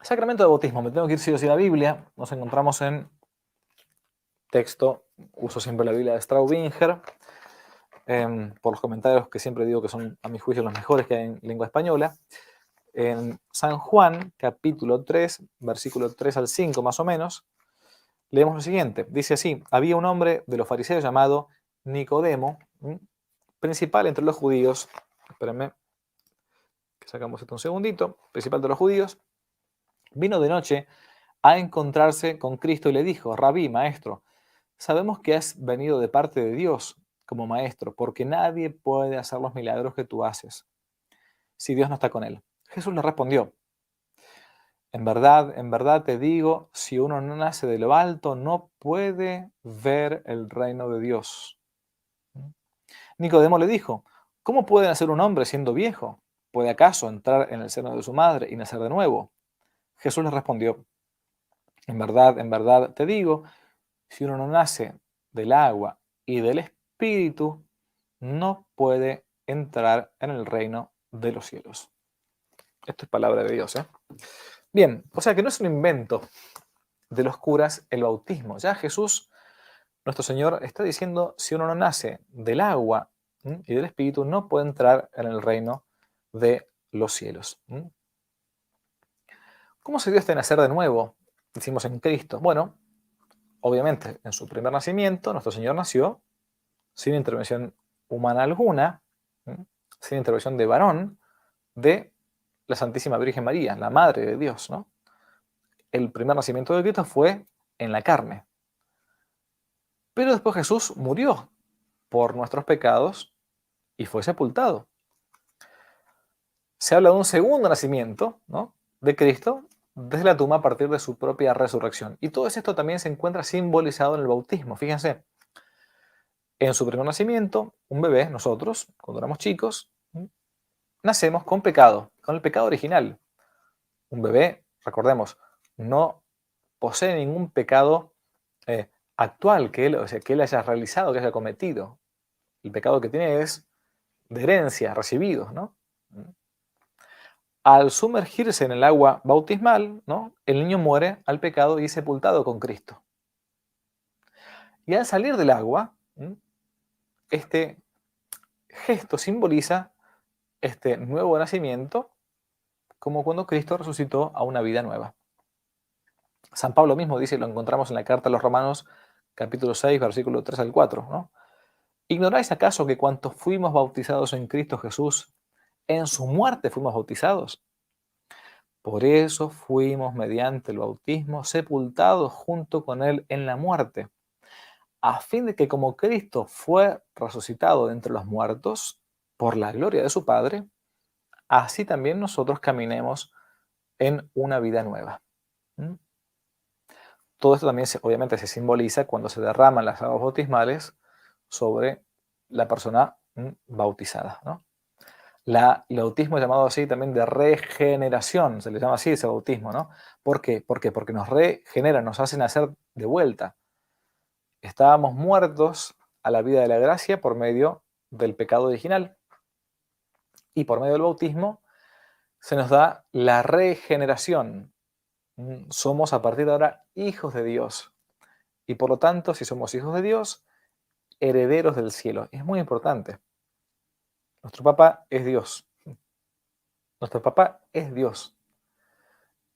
sacramento de bautismo, me tengo que ir sí o sí a la Biblia, nos encontramos en texto, uso siempre la Biblia de Straubinger, por los comentarios que siempre digo que son, a mi juicio, los mejores que hay en lengua española. En San Juan, capítulo 3, versículo 3 al 5 más o menos, leemos lo siguiente. Dice así: había un hombre de los fariseos llamado Nicodemo, principal entre los judíos. Espérenme, que sacamos esto un segundito. Principal de los judíos. Vino de noche a encontrarse con Cristo y le dijo: Rabí, maestro, sabemos que has venido de parte de Dios como maestro, porque nadie puede hacer los milagros que tú haces si Dios no está con él. Jesús le respondió: en verdad te digo, si uno no nace de lo alto, no puede ver el reino de Dios. Nicodemo le dijo: ¿cómo puede nacer un hombre siendo viejo? ¿Puede acaso entrar en el seno de su madre y nacer de nuevo? Jesús le respondió: en verdad te digo, si uno no nace del agua y del espíritu, no puede entrar en el reino de los cielos. Esto es palabra de Dios, ¿eh? Bien, o sea que no es un invento de los curas el bautismo. Ya Jesús, nuestro Señor, está diciendo, si uno no nace del agua y del espíritu, no puede entrar en el reino de los cielos. ¿Cómo se dio este nacer de nuevo? Decimos en Cristo. Bueno, obviamente, en su primer nacimiento, nuestro Señor nació sin intervención humana alguna, sin intervención de varón, de la Santísima Virgen María, la Madre de Dios, ¿no? El primer nacimiento de Cristo fue en la carne. Pero después Jesús murió por nuestros pecados y fue sepultado. Se habla de un segundo nacimiento, ¿no?, de Cristo desde la tumba a partir de su propia resurrección. Y todo esto también se encuentra simbolizado en el bautismo. Fíjense, en su primer nacimiento, un bebé, nosotros, cuando éramos chicos, nacemos con pecado, con el pecado original. Un bebé, recordemos, no posee ningún pecado actual que él haya realizado, que haya cometido. El pecado que tiene es de herencia, recibido, ¿no? al sumergirse en el agua bautismal, ¿no? El niño muere al pecado y es sepultado con Cristo. Y al salir del agua, este gesto simboliza este nuevo nacimiento, como cuando Cristo resucitó a una vida nueva. San Pablo mismo dice, lo encontramos en la carta a los Romanos, capítulo 6, versículo 3 al 4, ¿no? ¿Ignoráis acaso que cuantos fuimos bautizados en Cristo Jesús, en su muerte fuimos bautizados? Por eso fuimos mediante el bautismo sepultados junto con él en la muerte, a fin de que como Cristo fue resucitado de entre los muertos por la gloria de su Padre, así también nosotros caminemos en una vida nueva. ¿Mm? Todo esto también obviamente se simboliza cuando se derraman las aguas bautismales sobre la persona bautizada, ¿no? El bautismo es llamado así también de regeneración, se le llama así ese bautismo, ¿no? ¿Por qué? Porque nos regenera, nos hace nacer de vuelta. Estábamos muertos a la vida de la gracia por medio del pecado original y por medio del bautismo se nos da la regeneración. Somos a partir de ahora hijos de Dios y por lo tanto, si somos hijos de Dios, herederos del cielo. Es muy importante. Nuestro papá es Dios. Nuestro papá es Dios.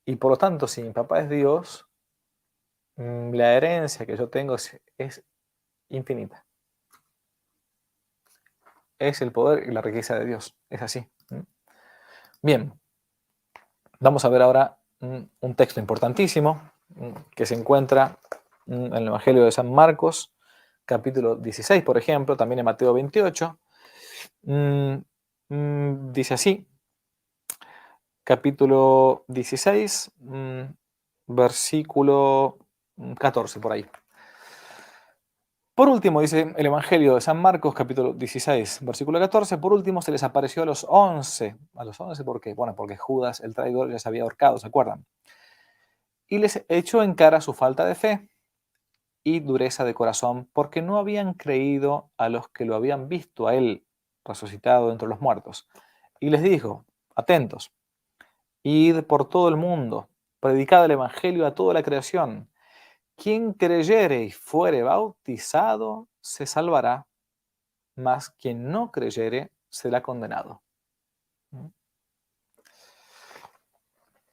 Y por lo tanto, si mi papá es Dios, la herencia que yo tengo es infinita. Es el poder y la riqueza de Dios. Es así. Bien, vamos a ver ahora un texto importantísimo que se encuentra en el Evangelio de San Marcos, capítulo 16, por ejemplo, también en Mateo 28. Dice así, capítulo 16, versículo 14, por ahí. Por último, dice el Evangelio de San Marcos, capítulo 16, versículo 14, por último se les apareció a los 11. ¿A los 11 por qué? Bueno, porque Judas, el traidor, ya se había ahorcado, ¿se acuerdan? Y les echó en cara su falta de fe y dureza de corazón, porque no habían creído a los que lo habían visto a él resucitado entre los muertos. Y les dijo, atentos, id por todo el mundo, predicad el Evangelio a toda la creación. Quien creyere y fuere bautizado se salvará, mas quien no creyere será condenado.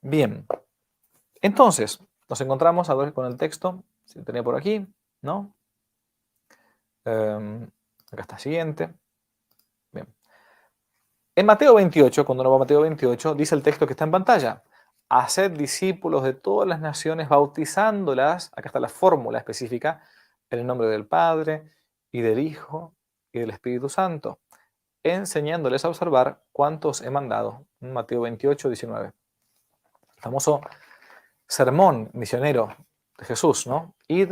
Bien, entonces nos encontramos a ver con el texto, si lo tenía por aquí, ¿no? Acá está el siguiente. Bien. En Mateo 28, cuando uno va a Mateo 28, dice el texto que está en pantalla. Haced discípulos de todas las naciones, bautizándolas, acá está la fórmula específica, en el nombre del Padre, y del Hijo, y del Espíritu Santo, enseñándoles a observar cuántos he mandado. Mateo 28, 19. El famoso sermón misionero de Jesús, ¿no? Id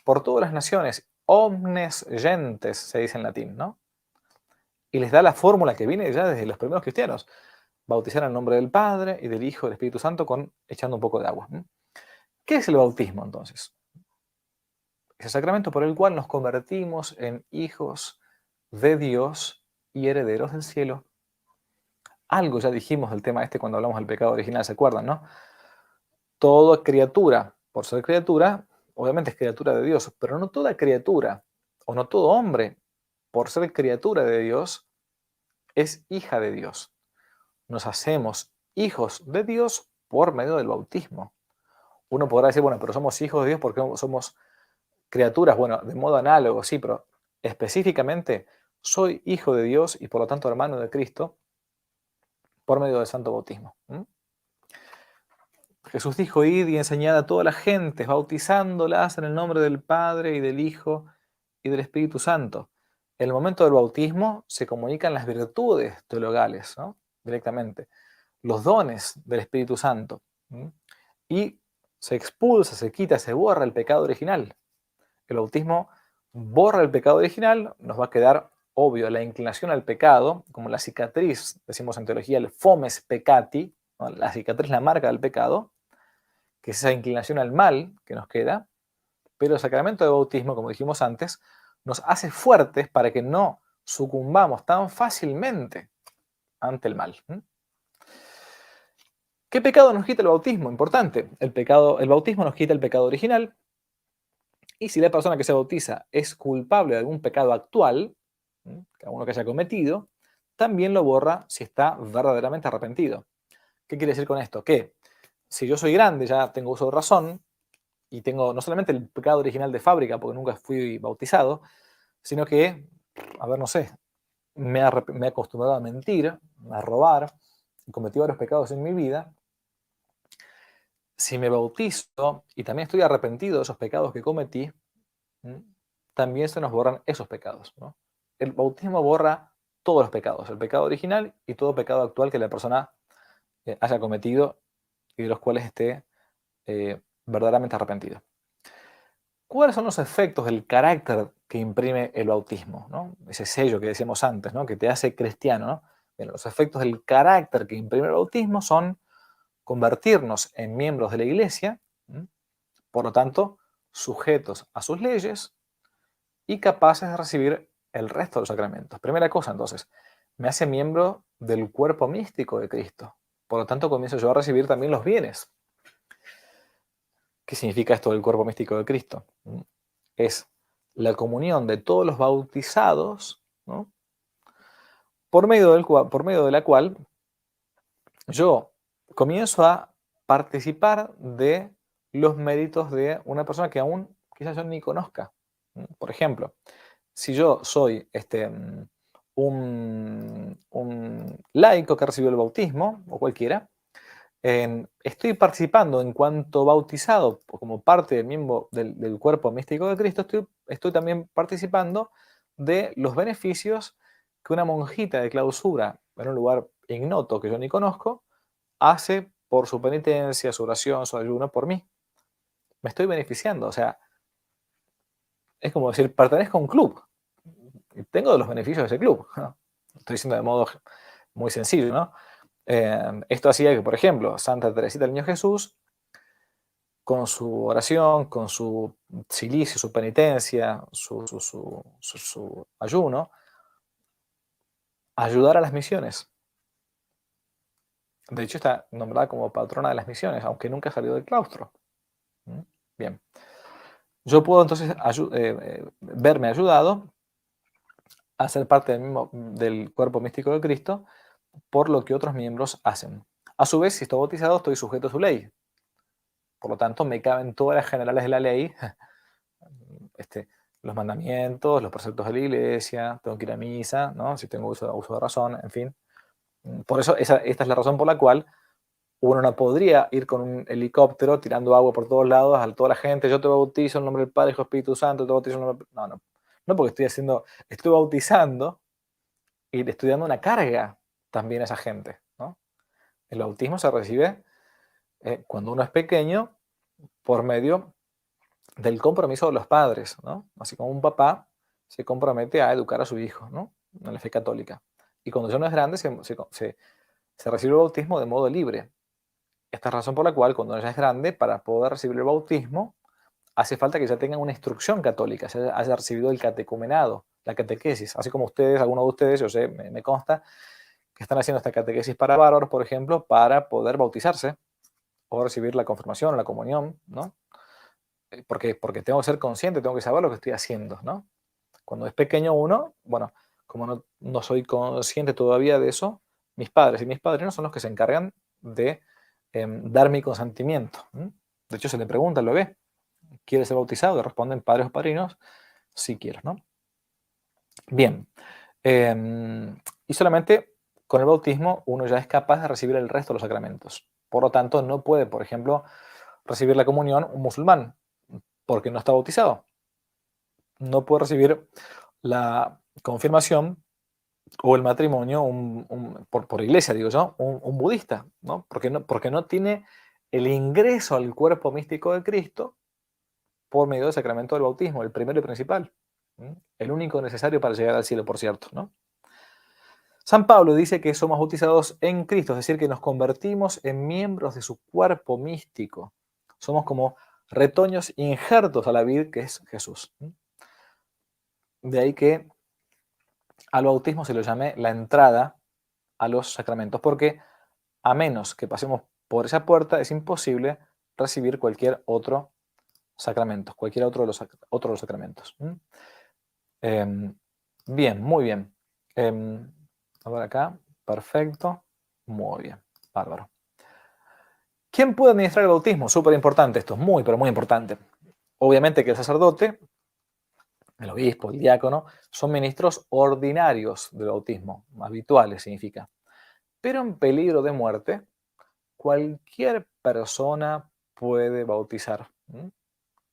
por todas las naciones, omnes gentes, se dice en latín, ¿no? Y les da la fórmula que viene ya desde los primeros cristianos. Bautizar en el nombre del Padre y del Hijo y del Espíritu Santo echando un poco de agua. ¿Qué es el bautismo entonces? Es el sacramento por el cual nos convertimos en hijos de Dios y herederos del cielo. Algo ya dijimos del tema este cuando hablamos del pecado original, ¿se acuerdan, no? Toda criatura, por ser criatura, obviamente es criatura de Dios, pero no toda criatura, o no todo hombre, por ser criatura de Dios, es hija de Dios. Nos hacemos hijos de Dios por medio del bautismo. Uno podrá decir, bueno, pero somos hijos de Dios porque somos criaturas. Bueno, de modo análogo, sí, pero específicamente soy hijo de Dios y por lo tanto hermano de Cristo por medio del santo bautismo. Jesús dijo, id y enseñad a toda la gente, bautizándolas en el nombre del Padre y del Hijo y del Espíritu Santo. En el momento del bautismo se comunican las virtudes teologales, ¿no? Directamente, los dones del Espíritu Santo. Y se expulsa, se quita, se borra el pecado original. El bautismo borra el pecado original, nos va a quedar obvio la inclinación al pecado, como la cicatriz, decimos en teología, el fomes peccati, ¿no? La cicatriz, la marca del pecado, que es esa inclinación al mal que nos queda, pero el sacramento de bautismo, como dijimos antes, nos hace fuertes para que no sucumbamos tan fácilmente ante el mal. ¿Qué pecado nos quita el bautismo? Importante. El bautismo nos quita el pecado original. Y si la persona que se bautiza es culpable de algún pecado actual, cada uno que haya cometido, también lo borra si está verdaderamente arrepentido. ¿Qué quiere decir con esto? Que si yo soy grande, ya tengo uso de razón, y tengo no solamente el pecado original de fábrica, porque nunca fui bautizado, sino que, a ver, no sé, me he acostumbrado a mentir, a robar, y cometí varios pecados en mi vida. Si me bautizo y también estoy arrepentido de esos pecados que cometí, también se nos borran esos pecados, ¿no? El bautismo borra todos los pecados, el pecado original y todo pecado actual que la persona haya cometido y de los cuales esté verdaderamente arrepentido. ¿Cuáles son los efectos del carácter que imprime el bautismo, ¿no? Ese sello que decíamos antes, ¿no? Que te hace cristiano, ¿no? Bien, los efectos del carácter que imprime el bautismo son convertirnos en miembros de la iglesia, por lo tanto, sujetos a sus leyes y capaces de recibir el resto de los sacramentos. Primera cosa, entonces, me hace miembro del cuerpo místico de Cristo. Por lo tanto, comienzo yo a recibir también los bienes. ¿Qué significa esto del cuerpo místico de Cristo? Es la comunión de todos los bautizados, ¿no? por medio de la cual yo comienzo a participar de los méritos de una persona que aún quizás yo ni conozca. Por ejemplo, si yo soy un laico que recibió el bautismo, o cualquiera, estoy participando en cuanto bautizado como parte del cuerpo místico de Cristo, estoy también participando de los beneficios que una monjita de clausura en un lugar ignoto que yo ni conozco hace por su penitencia, su oración, su ayuno por mí. Me estoy beneficiando, o sea, es como decir, pertenezco a un club y tengo de los beneficios de ese club. ¿No? Estoy diciendo de modo muy sencillo, ¿no? Esto hacía que, por ejemplo, Santa Teresita del Niño Jesús, con su oración, con su cilicio, su penitencia, su ayuno, ayudara a las misiones. De hecho, está nombrada como patrona de las misiones, aunque nunca ha salido del claustro. Bien. Yo puedo entonces verme ayudado a ser parte del cuerpo místico de Cristo por lo que otros miembros hacen. A su vez, si estoy bautizado, estoy sujeto a su ley. Por lo tanto, me caben todas las generales de la ley, los mandamientos, los preceptos de la iglesia, tengo que ir a misa, ¿no? Si tengo uso de razón, en fin. Por eso, esta es la razón por la cual uno no podría ir con un helicóptero tirando agua por todos lados a toda la gente. Yo te bautizo en el nombre del Padre, Hijo, Espíritu Santo, te bautizo en el nombre... No, porque estoy bautizando y le estoy dando una carga también a esa gente, ¿no? El bautismo se recibe cuando uno es pequeño por medio del compromiso de los padres, ¿no? Así como un papá se compromete a educar a su hijo, ¿no? En la fe católica. Y cuando ya no es grande, se recibe el bautismo de modo libre. Esta es la razón por la cual, cuando ya es grande, para poder recibir el bautismo, hace falta que ya tengan una instrucción católica, se haya recibido el catecumenado, la catequesis. Así como ustedes, algunos de ustedes, yo sé, me consta, que están haciendo esta catequesis para bárbaros, por ejemplo, para poder bautizarse o recibir la confirmación, la comunión, ¿no? Porque tengo que ser consciente, tengo que saber lo que estoy haciendo, ¿no? Cuando es pequeño uno, bueno, como no soy consciente todavía de eso, mis padres y mis padrinos son los que se encargan de dar mi consentimiento. De hecho, se le pregunta al bebé, ¿quieres ser bautizado? Le responden padres o padrinos, sí quiero, ¿no? Bien. Y solamente con el bautismo uno ya es capaz de recibir el resto de los sacramentos. Por lo tanto, no puede, por ejemplo, recibir la comunión un musulmán, porque no está bautizado. No puede recibir la confirmación o el matrimonio por iglesia, digo yo, un budista, ¿no? Porque no tiene el ingreso al cuerpo místico de Cristo por medio del sacramento del bautismo, el primero y principal. El único necesario para llegar al cielo, por cierto, ¿no? San Pablo dice que somos bautizados en Cristo, es decir, que nos convertimos en miembros de su cuerpo místico. Somos como retoños injertos a la vid que es Jesús. De ahí que al bautismo se lo llame la entrada a los sacramentos, porque a menos que pasemos por esa puerta es imposible recibir cualquier otro sacramento, cualquier otro de los sacramentos. Em, bien, muy bien. A ver acá, perfecto, muy bien, bárbaro. ¿Quién puede administrar el bautismo? Súper importante esto, muy, pero muy importante. Obviamente que el sacerdote, el obispo, el diácono, son ministros ordinarios del bautismo, habituales significa. Pero en peligro de muerte, cualquier persona puede bautizar.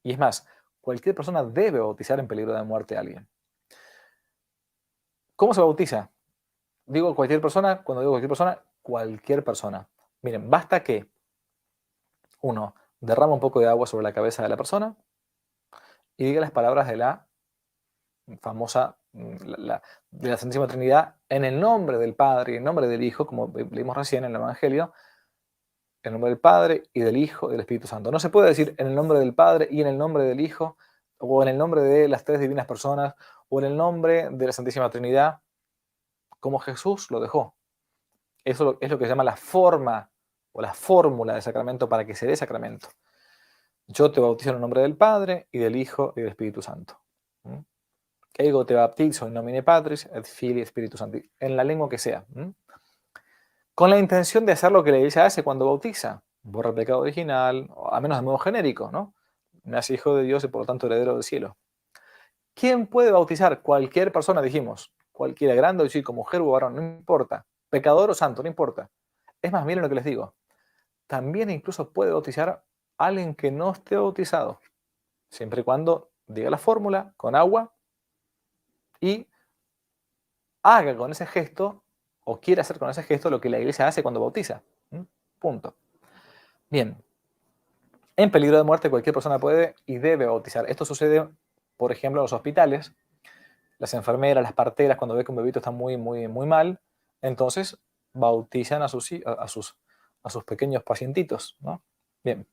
Y es más, cualquier persona debe bautizar en peligro de muerte a alguien. ¿Cómo se bautiza? Digo cualquier persona, cuando digo cualquier persona, cualquier persona. Miren, basta que uno derrama un poco de agua sobre la cabeza de la persona y diga las palabras de la famosa, de la Santísima Trinidad, en el nombre del Padre y en el nombre del Hijo, como leímos recién en el Evangelio, en el nombre del Padre y del Hijo y del Espíritu Santo. No se puede decir en el nombre del Padre y en el nombre del Hijo, o en el nombre de las tres divinas personas, o en el nombre de la Santísima Trinidad, como Jesús lo dejó. Eso es lo que se llama la forma o la fórmula de sacramento para que se dé sacramento. Yo te bautizo en el nombre del Padre y del Hijo y del Espíritu Santo. Ego te bautizo in nomine Patris et Filii Spiritus Sancti, en la lengua que sea. Con la intención de hacer lo que la Iglesia hace cuando bautiza. Borra el pecado original, a menos de modo genérico, ¿no? Nace hijo de Dios y por lo tanto heredero del cielo. ¿Quién puede bautizar? Cualquier persona, dijimos. Cualquiera, grande o chico, mujer o varón, no importa. Pecador o santo, no importa. Es más, miren lo que les digo. También incluso puede bautizar a alguien que no esté bautizado. Siempre y cuando diga la fórmula con agua y haga con ese gesto o quiera hacer con ese gesto lo que la Iglesia hace cuando bautiza. Punto. Bien. En peligro de muerte cualquier persona puede y debe bautizar. Esto sucede, por ejemplo, en los hospitales. Las enfermeras, las parteras, cuando ve que un bebito está muy, muy, muy mal, entonces bautizan a sus pequeños pacientitos, ¿no? Bien.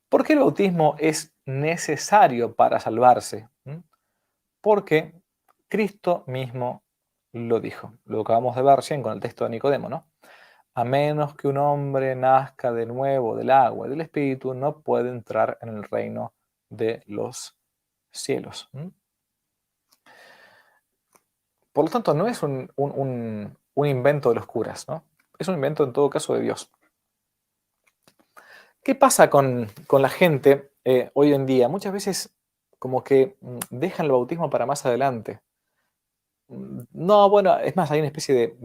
¿Por qué el bautismo es necesario para salvarse? Porque Cristo mismo lo dijo. Lo acabamos de ver recién con el texto de Nicodemo, ¿no? A menos que un hombre nazca de nuevo del agua y del Espíritu, no puede entrar en el reino de los cielos. Por lo tanto, no es un invento de los curas, ¿no? Es un invento en todo caso de Dios. ¿Qué pasa con la gente hoy en día? Muchas veces como que dejan el bautismo para más adelante. No, bueno, es más, hay una especie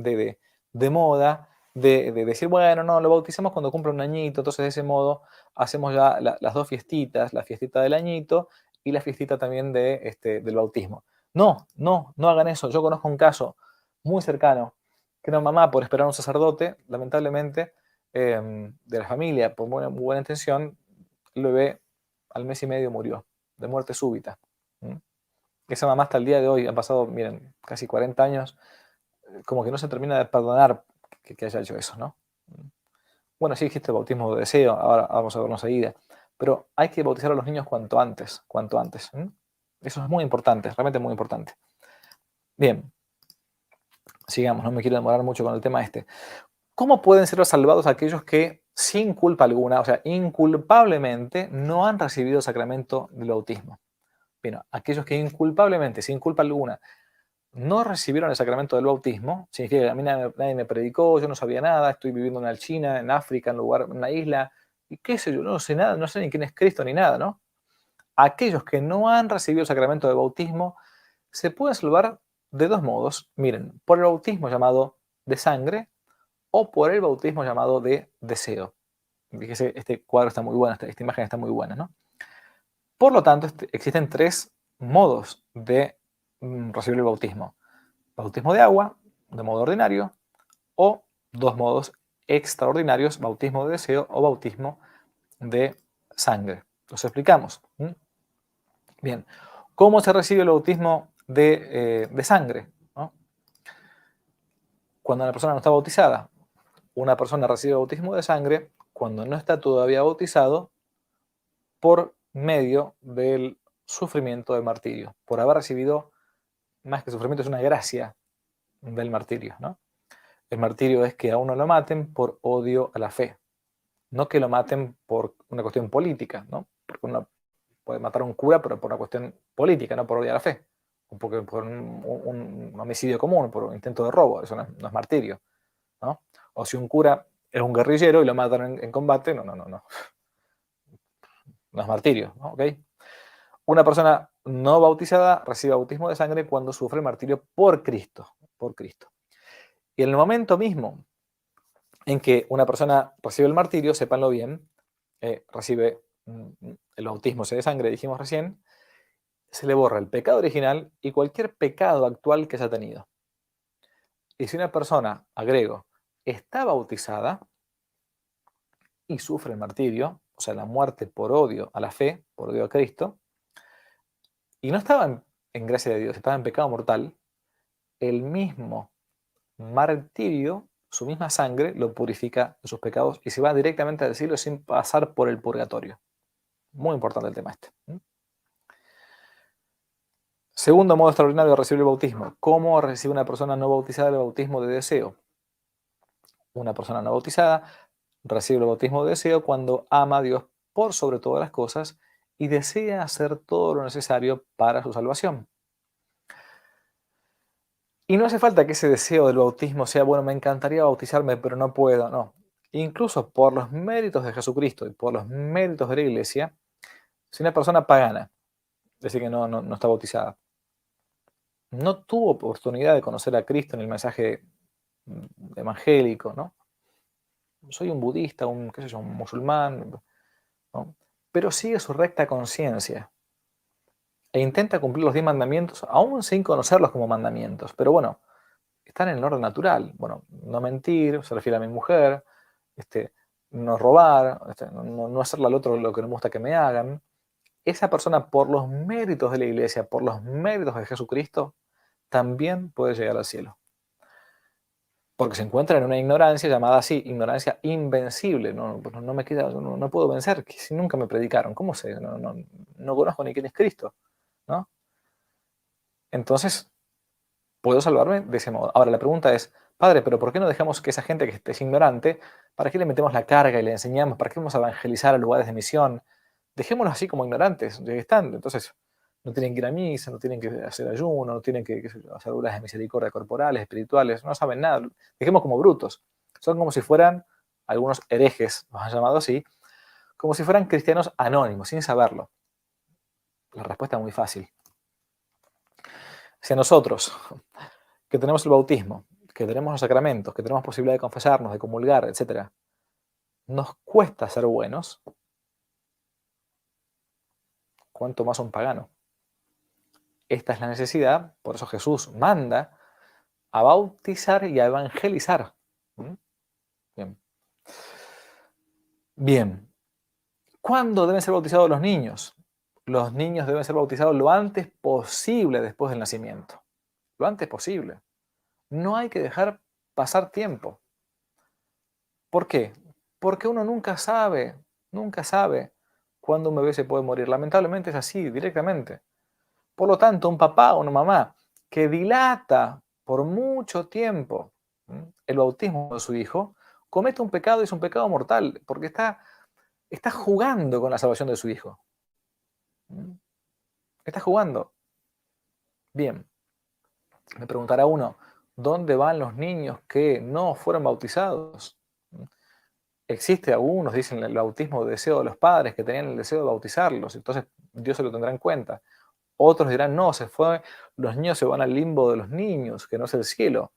de moda de decir, bueno, no, lo bautizamos cuando cumple un añito, entonces de ese modo hacemos ya las dos fiestitas, la fiestita del añito y la fiestita también del bautismo. No, no, no hagan eso. Yo conozco un caso muy cercano que una mamá, por esperar a un sacerdote, lamentablemente, de la familia, por muy buena intención, el bebé al mes y medio murió de muerte súbita. Esa mamá hasta el día de hoy, han pasado, miren, casi 40 años, como que no se termina de perdonar que haya hecho eso, ¿no? Bueno, sí existe el bautismo de deseo, ahora vamos a verlo enseguida, pero hay que bautizar a los niños cuanto antes, cuanto antes. Eso es muy importante, realmente muy importante. Bien, sigamos, no me quiero demorar mucho con el tema este. ¿Cómo pueden ser salvados aquellos que sin culpa alguna, o sea, inculpablemente, no han recibido el sacramento del bautismo? Bien, aquellos que inculpablemente, sin culpa alguna, no recibieron el sacramento del bautismo, significa que a mí nadie me predicó, yo no sabía nada, estoy viviendo en China, en África, en una isla, y qué sé yo, no sé nada, no sé ni quién es Cristo ni nada, ¿no? Aquellos que no han recibido el sacramento del bautismo se pueden salvar de dos modos. Miren, por el bautismo llamado de sangre o por el bautismo llamado de deseo. Fíjese, este cuadro está muy bueno, esta imagen está muy buena, ¿no? Por lo tanto, existen tres modos de recibir el bautismo. Bautismo de agua, de modo ordinario, o dos modos extraordinarios, bautismo de deseo o bautismo de sangre. Los explicamos. Bien, ¿cómo se recibe el bautismo de sangre? ¿No? Cuando una persona no está bautizada. Una persona recibe bautismo de sangre cuando no está todavía bautizado por medio del sufrimiento del martirio, por haber recibido, más que sufrimiento, es una gracia del martirio, ¿no? El martirio es que a uno lo maten por odio a la fe. No que lo maten por una cuestión política, ¿no? Porque uno puede matar a un cura, pero por una cuestión política, no por odiar a la fe. O porque por un homicidio común, por un intento de robo, eso no es martirio, ¿no? O si un cura es un guerrillero y lo matan en combate, no es martirio, ¿no? ¿Ok? Una persona no bautizada recibe bautismo de sangre cuando sufre el martirio por Cristo, por Cristo. Y en el momento mismo en que una persona recibe el martirio, sépanlo bien, recibe el bautismo de sangre, dijimos recién, se le borra el pecado original y cualquier pecado actual que se ha tenido. Y si una persona, agrego, está bautizada y sufre el martirio, o sea, la muerte por odio a la fe, por odio a Cristo, y no estaba en gracia de Dios, estaba en pecado mortal, el mismo martirio, su misma sangre, lo purifica de sus pecados y se va directamente al cielo sin pasar por el purgatorio. Muy importante el tema este. Segundo modo extraordinario de recibir el bautismo. ¿Cómo recibe una persona no bautizada el bautismo de deseo? Una persona no bautizada recibe el bautismo de deseo cuando ama a Dios por sobre todas las cosas y desea hacer todo lo necesario para su salvación. Y no hace falta que ese deseo del bautismo sea, bueno, me encantaría bautizarme, pero no puedo, no. Incluso por los méritos de Jesucristo y por los méritos de la Iglesia, si una persona pagana, es decir, que no está bautizada, no tuvo oportunidad de conocer a Cristo en el mensaje evangélico, ¿no? Soy un budista, qué sé yo, un musulmán, ¿no? Pero sigue su recta conciencia e intenta cumplir los 10 mandamientos, aún sin conocerlos como mandamientos. Pero bueno, están en el orden natural. Bueno, no mentir, ser fiel a mi mujer, no robar, no hacerle al otro lo que no me gusta que me hagan. Esa persona, por los méritos de la iglesia, por los méritos de Jesucristo, también puede llegar al cielo. Porque se encuentra en una ignorancia llamada así, ignorancia invencible. No me queda, no puedo vencer, que si nunca me predicaron, ¿cómo sé? No conozco ni quién es Cristo, ¿no? Entonces, puedo salvarme de ese modo. Ahora, la pregunta es, Padre, ¿pero por qué no dejamos que esa gente que es ignorante, para qué le metemos la carga y le enseñamos? ¿Para qué vamos a evangelizar a lugares de misión? Dejémoslos así como ignorantes, ya que están. Entonces, no tienen que ir a misa, no tienen que hacer ayuno, no tienen que, qué sé yo, hacer obras de misericordia corporales, espirituales, no saben nada. Dejemos como brutos. Son como si fueran algunos herejes, los han llamado así, como si fueran cristianos anónimos, sin saberlo. La respuesta es muy fácil. Si a nosotros, que tenemos el bautismo, que tenemos los sacramentos, que tenemos posibilidad de confesarnos, de comulgar, etc., nos cuesta ser buenos, ¿cuánto más un pagano? Esta es la necesidad, por eso Jesús manda a bautizar y a evangelizar. Bien. Bien. ¿Cuándo deben ser bautizados los niños? Los niños deben ser bautizados lo antes posible después del nacimiento. Lo antes posible. No hay que dejar pasar tiempo. ¿Por qué? Porque uno nunca sabe cuándo un bebé se puede morir. Lamentablemente es así, directamente. Por lo tanto, un papá o una mamá que dilata por mucho tiempo el bautismo de su hijo, comete un pecado y es un pecado mortal, porque está jugando con la salvación de su hijo. Está jugando. Bien, me preguntará uno, ¿dónde van los niños que no fueron bautizados? Existe algunos, dicen, el bautismo de deseo de los padres que tenían el deseo de bautizarlos, entonces Dios se lo tendrá en cuenta. Otros dirán, no, los niños se van al limbo de los niños, que no es el cielo.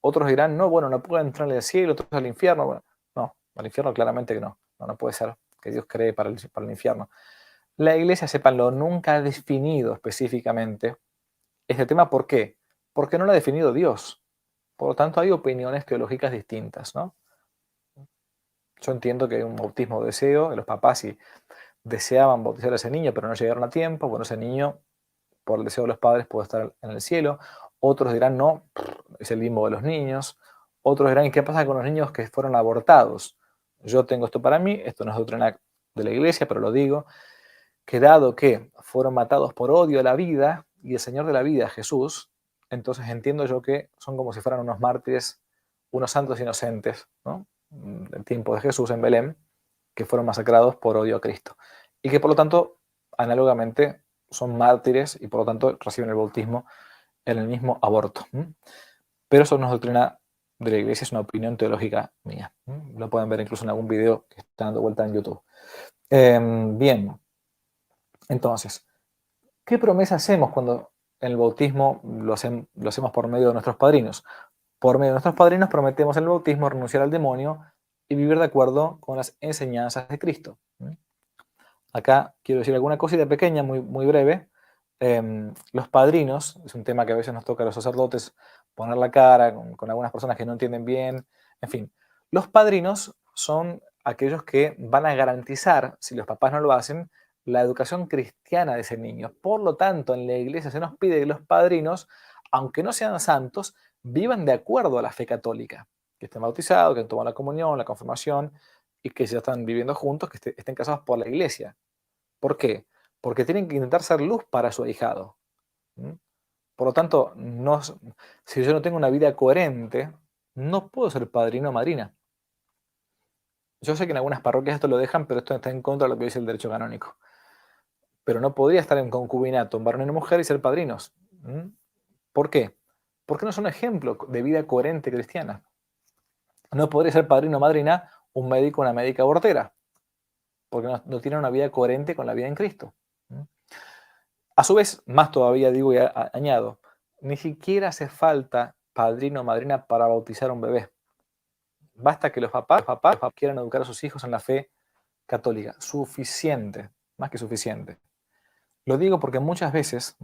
Otros dirán, no, bueno, no puede entrar en el cielo, otros al infierno. Bueno, no, al infierno claramente que no puede ser que Dios cree para el infierno. La iglesia, sépanlo, nunca ha definido específicamente este tema. ¿Por qué? Porque no lo ha definido Dios. Por lo tanto, hay opiniones teológicas distintas, ¿no? Yo entiendo que hay un bautismo de deseo de los papás y deseaban bautizar a ese niño, pero no llegaron a tiempo. Bueno, ese niño, por el deseo de los padres, puede estar en el cielo. Otros dirán, no, es el limbo de los niños. Otros dirán, ¿y qué pasa con los niños que fueron abortados? Yo tengo esto para mí, esto no es doctrina de la iglesia, pero lo digo, que dado que fueron matados por odio a la vida y el Señor de la vida, Jesús, entonces entiendo yo que son como si fueran unos mártires, unos santos inocentes, ¿no? del tiempo de Jesús en Belén, que fueron masacrados por odio a Cristo. Y que por lo tanto, análogamente, son mártires y por lo tanto reciben el bautismo en el mismo aborto. Pero eso no es doctrina de la Iglesia, es una opinión teológica mía. Lo pueden ver incluso en algún video que está dando vuelta en YouTube. Bien, entonces, ¿qué promesa hacemos cuando en el bautismo lo hacemos por medio de nuestros padrinos? Por medio de nuestros padrinos prometemos en el bautismo renunciar al demonio y vivir de acuerdo con las enseñanzas de Cristo. Acá quiero decir alguna cosita pequeña, muy, muy breve. Los padrinos, es un tema que a veces nos toca a los sacerdotes poner la cara con algunas personas que no entienden bien. En fin, los padrinos son aquellos que van a garantizar, si los papás no lo hacen, la educación cristiana de ese niño. Por lo tanto, en la iglesia se nos pide que los padrinos, aunque no sean santos, vivan de acuerdo a la fe católica, que estén bautizados, que han tomado la comunión, la confirmación, y que ya están viviendo juntos, que estén casados por la iglesia. ¿Por qué? Porque tienen que intentar ser luz para su ahijado. Por lo tanto, si yo no tengo una vida coherente, no puedo ser padrino o madrina. Yo sé que en algunas parroquias esto lo dejan, pero esto está en contra de lo que dice el derecho canónico. Pero no podría estar en concubinato un varón y una mujer y ser padrinos. ¿Por qué? Porque no son ejemplo de vida coherente cristiana. No podría ser padrino o madrina un médico o una médica abortera, porque no tienen una vida coherente con la vida en Cristo. A su vez, más todavía digo y añado, ni siquiera hace falta padrino o madrina para bautizar a un bebé. Basta que los papás quieran educar a sus hijos en la fe católica. Suficiente, más que suficiente. Lo digo porque muchas veces,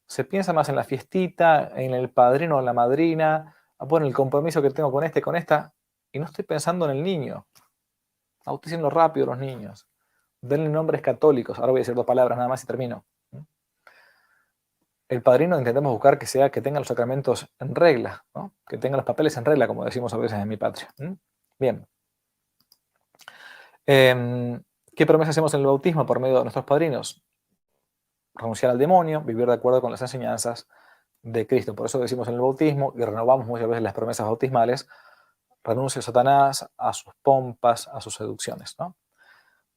se piensa más en la fiestita, en el padrino o la madrina, en el compromiso que tengo con este, con esta, y no estoy pensando en el niño. Bautícenlo rápido los niños. Denle nombres católicos. Ahora voy a decir 2 palabras nada más y termino. El padrino intentamos buscar que tenga los sacramentos en regla, ¿no? Que tenga los papeles en regla, como decimos a veces en mi patria. Bien. ¿Qué promesa hacemos en el bautismo por medio de nuestros padrinos? Renunciar al demonio, vivir de acuerdo con las enseñanzas de Cristo. Por eso decimos en el bautismo, y renovamos muchas veces las promesas bautismales, renuncia a Satanás, a sus pompas, a sus seducciones, ¿no?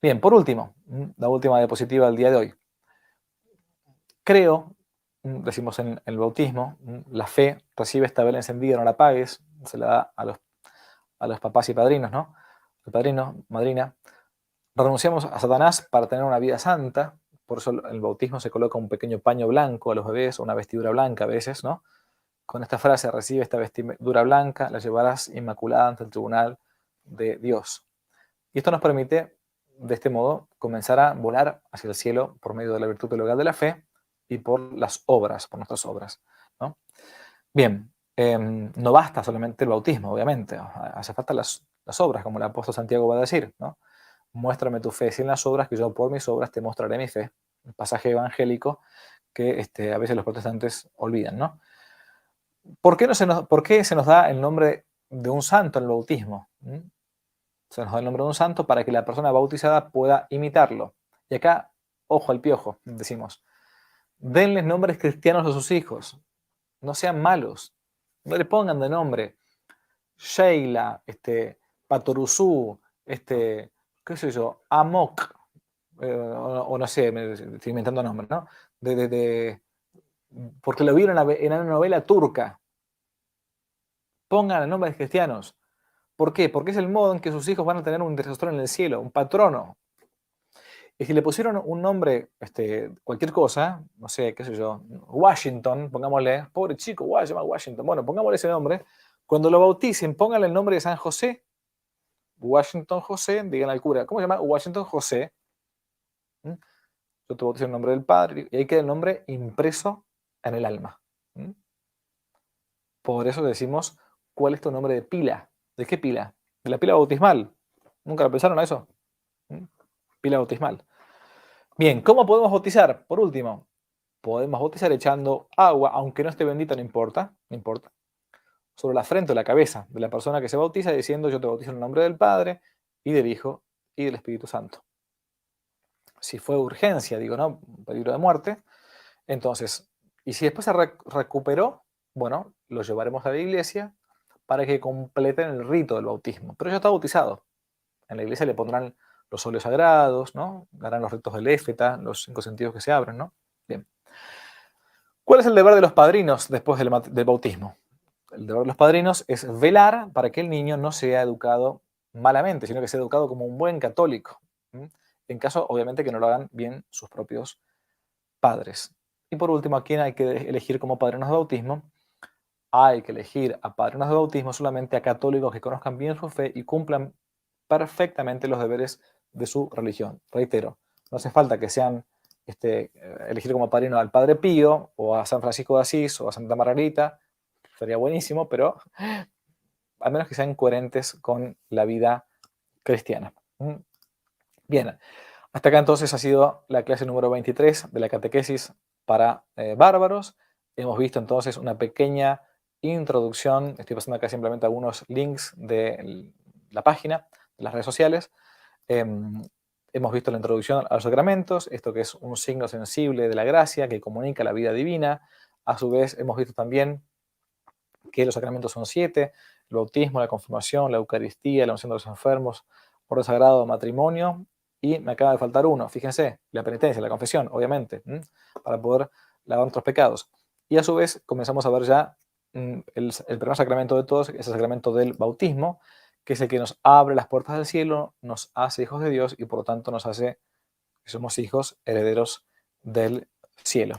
Bien, por último, la última diapositiva del día de hoy. Creo, decimos en el bautismo, la fe recibe esta vela encendida, no la apagues, se la da a los papás y padrinos, ¿no? El padrino, madrina. Renunciamos a Satanás para tener una vida santa, por eso en el bautismo se coloca un pequeño paño blanco a los bebés, o una vestidura blanca a veces, ¿no? Con esta frase, recibe esta vestidura blanca, la llevarás inmaculada ante el tribunal de Dios. Y esto nos permite, de este modo, comenzar a volar hacia el cielo por medio de la virtud teologal de la fe y por las obras, por nuestras obras, ¿no? Bien, no basta solamente el bautismo, obviamente, hace falta las obras, como el apóstol Santiago va a decir, ¿no? Muéstrame tu fe sin las obras, que yo por mis obras te mostraré mi fe. Un pasaje evangélico que a veces los protestantes olvidan, ¿no? ¿Por qué se nos da el nombre de un santo en el bautismo? Se nos da el nombre de un santo para que la persona bautizada pueda imitarlo. Y acá, ojo al piojo, decimos, denles nombres cristianos a sus hijos, no sean malos, no le pongan de nombre Sheila, Patoruzú, qué sé yo, Amok, o no sé, me estoy inventando nombres, ¿no? Porque lo vieron en una novela turca. Pongan nombres cristianos. ¿Por qué? Porque es el modo en que sus hijos van a tener un intercesor en el cielo, un patrono. Y si le pusieron un nombre, cualquier cosa, no sé, qué sé yo, Washington, pongámosle, pobre chico, se llama Washington, bueno, pongámosle ese nombre. Cuando lo bauticen, pónganle el nombre de San José, Washington José, digan al cura, ¿cómo se llama? Washington José. Yo te bautizo en el nombre del Padre, y ahí queda el nombre impreso en el alma. Por eso decimos, ¿cuál es tu nombre de pila? ¿De qué pila? De la pila bautismal. ¿Nunca lo pensaron a eso? Pila bautismal. Bien, ¿cómo podemos bautizar? Por último, podemos bautizar echando agua, aunque no esté bendita, no importa, sobre la frente o la cabeza de la persona que se bautiza, diciendo yo te bautizo en el nombre del Padre y del Hijo y del Espíritu Santo. Si fue urgencia, digo, ¿no? Un peligro de muerte, entonces, y si después se recuperó, bueno, lo llevaremos a la iglesia para que completen el rito del bautismo. Pero ya está bautizado. En la iglesia le pondrán los óleos sagrados, ¿no? Harán los ritos del éfeta, los 5 sentidos que se abren, ¿no? Bien. ¿Cuál es el deber de los padrinos después del bautismo? El deber de los padrinos es velar para que el niño no sea educado malamente, sino que sea educado como un buen católico. En caso, obviamente, que no lo hagan bien sus propios padres. Y por último, ¿a quién hay que elegir como padrinos de bautismo? Hay que elegir a padrinos de bautismo solamente a católicos que conozcan bien su fe y cumplan perfectamente los deberes de su religión. Reitero, no hace falta que sean elegir como padrino al Padre Pío o a San Francisco de Asís o a Santa Margarita, sería buenísimo, pero al menos que sean coherentes con la vida cristiana. Bien, hasta acá entonces ha sido la clase número 23 de la catequesis para bárbaros. Hemos visto entonces una pequeña introducción, estoy pasando acá simplemente algunos links de la página, de las redes sociales. Hemos visto la introducción a los sacramentos, esto que es un signo sensible de la gracia que comunica la vida divina. A su vez hemos visto también que los sacramentos son 7, el bautismo, la confirmación, la Eucaristía, la unción de los enfermos, orden sagrado, matrimonio, y me acaba de faltar uno, fíjense, la penitencia, la confesión, obviamente, para poder lavar nuestros pecados. Y a su vez comenzamos a ver ya el primer sacramento de todos, es el sacramento del bautismo, que es el que nos abre las puertas del cielo, nos hace hijos de Dios y por lo tanto nos hace que somos hijos herederos del cielo.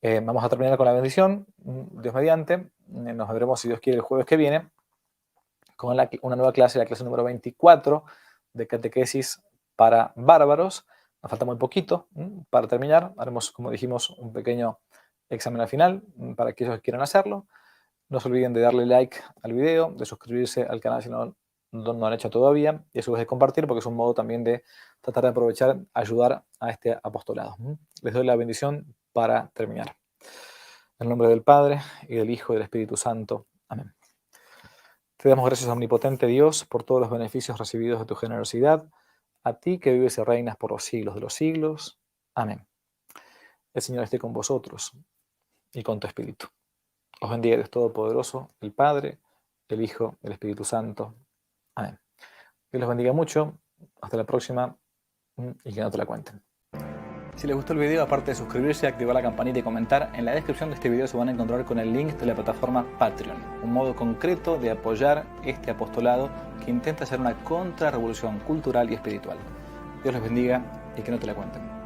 Vamos a terminar con la bendición, Dios mediante. Nos veremos, si Dios quiere, el jueves que viene con una nueva clase, la clase número 24 de catequesis para bárbaros. Nos falta muy poquito para terminar. Haremos, como dijimos, un pequeño examen al final para aquellos que quieran hacerlo. No se olviden de darle like al video, de suscribirse al canal si no lo han hecho todavía, y a su vez de compartir, porque es un modo también de tratar de aprovechar, ayudar a este apostolado. Les doy la bendición para terminar. En el nombre del Padre, y del Hijo, y del Espíritu Santo. Amén. Te damos gracias, omnipotente Dios, por todos los beneficios recibidos de tu generosidad, a ti que vives y reinas por los siglos de los siglos. Amén. El Señor esté con vosotros y con tu espíritu. Os bendiga Dios Todopoderoso, el Padre, el Hijo, el Espíritu Santo. Amén. Dios los bendiga mucho. Hasta la próxima y que no te la cuenten. Si les gustó el video, aparte de suscribirse, activar la campanita y comentar, en la descripción de este video se van a encontrar con el link de la plataforma Patreon, un modo concreto de apoyar este apostolado que intenta hacer una contrarrevolución cultural y espiritual. Dios los bendiga y que no te la cuenten.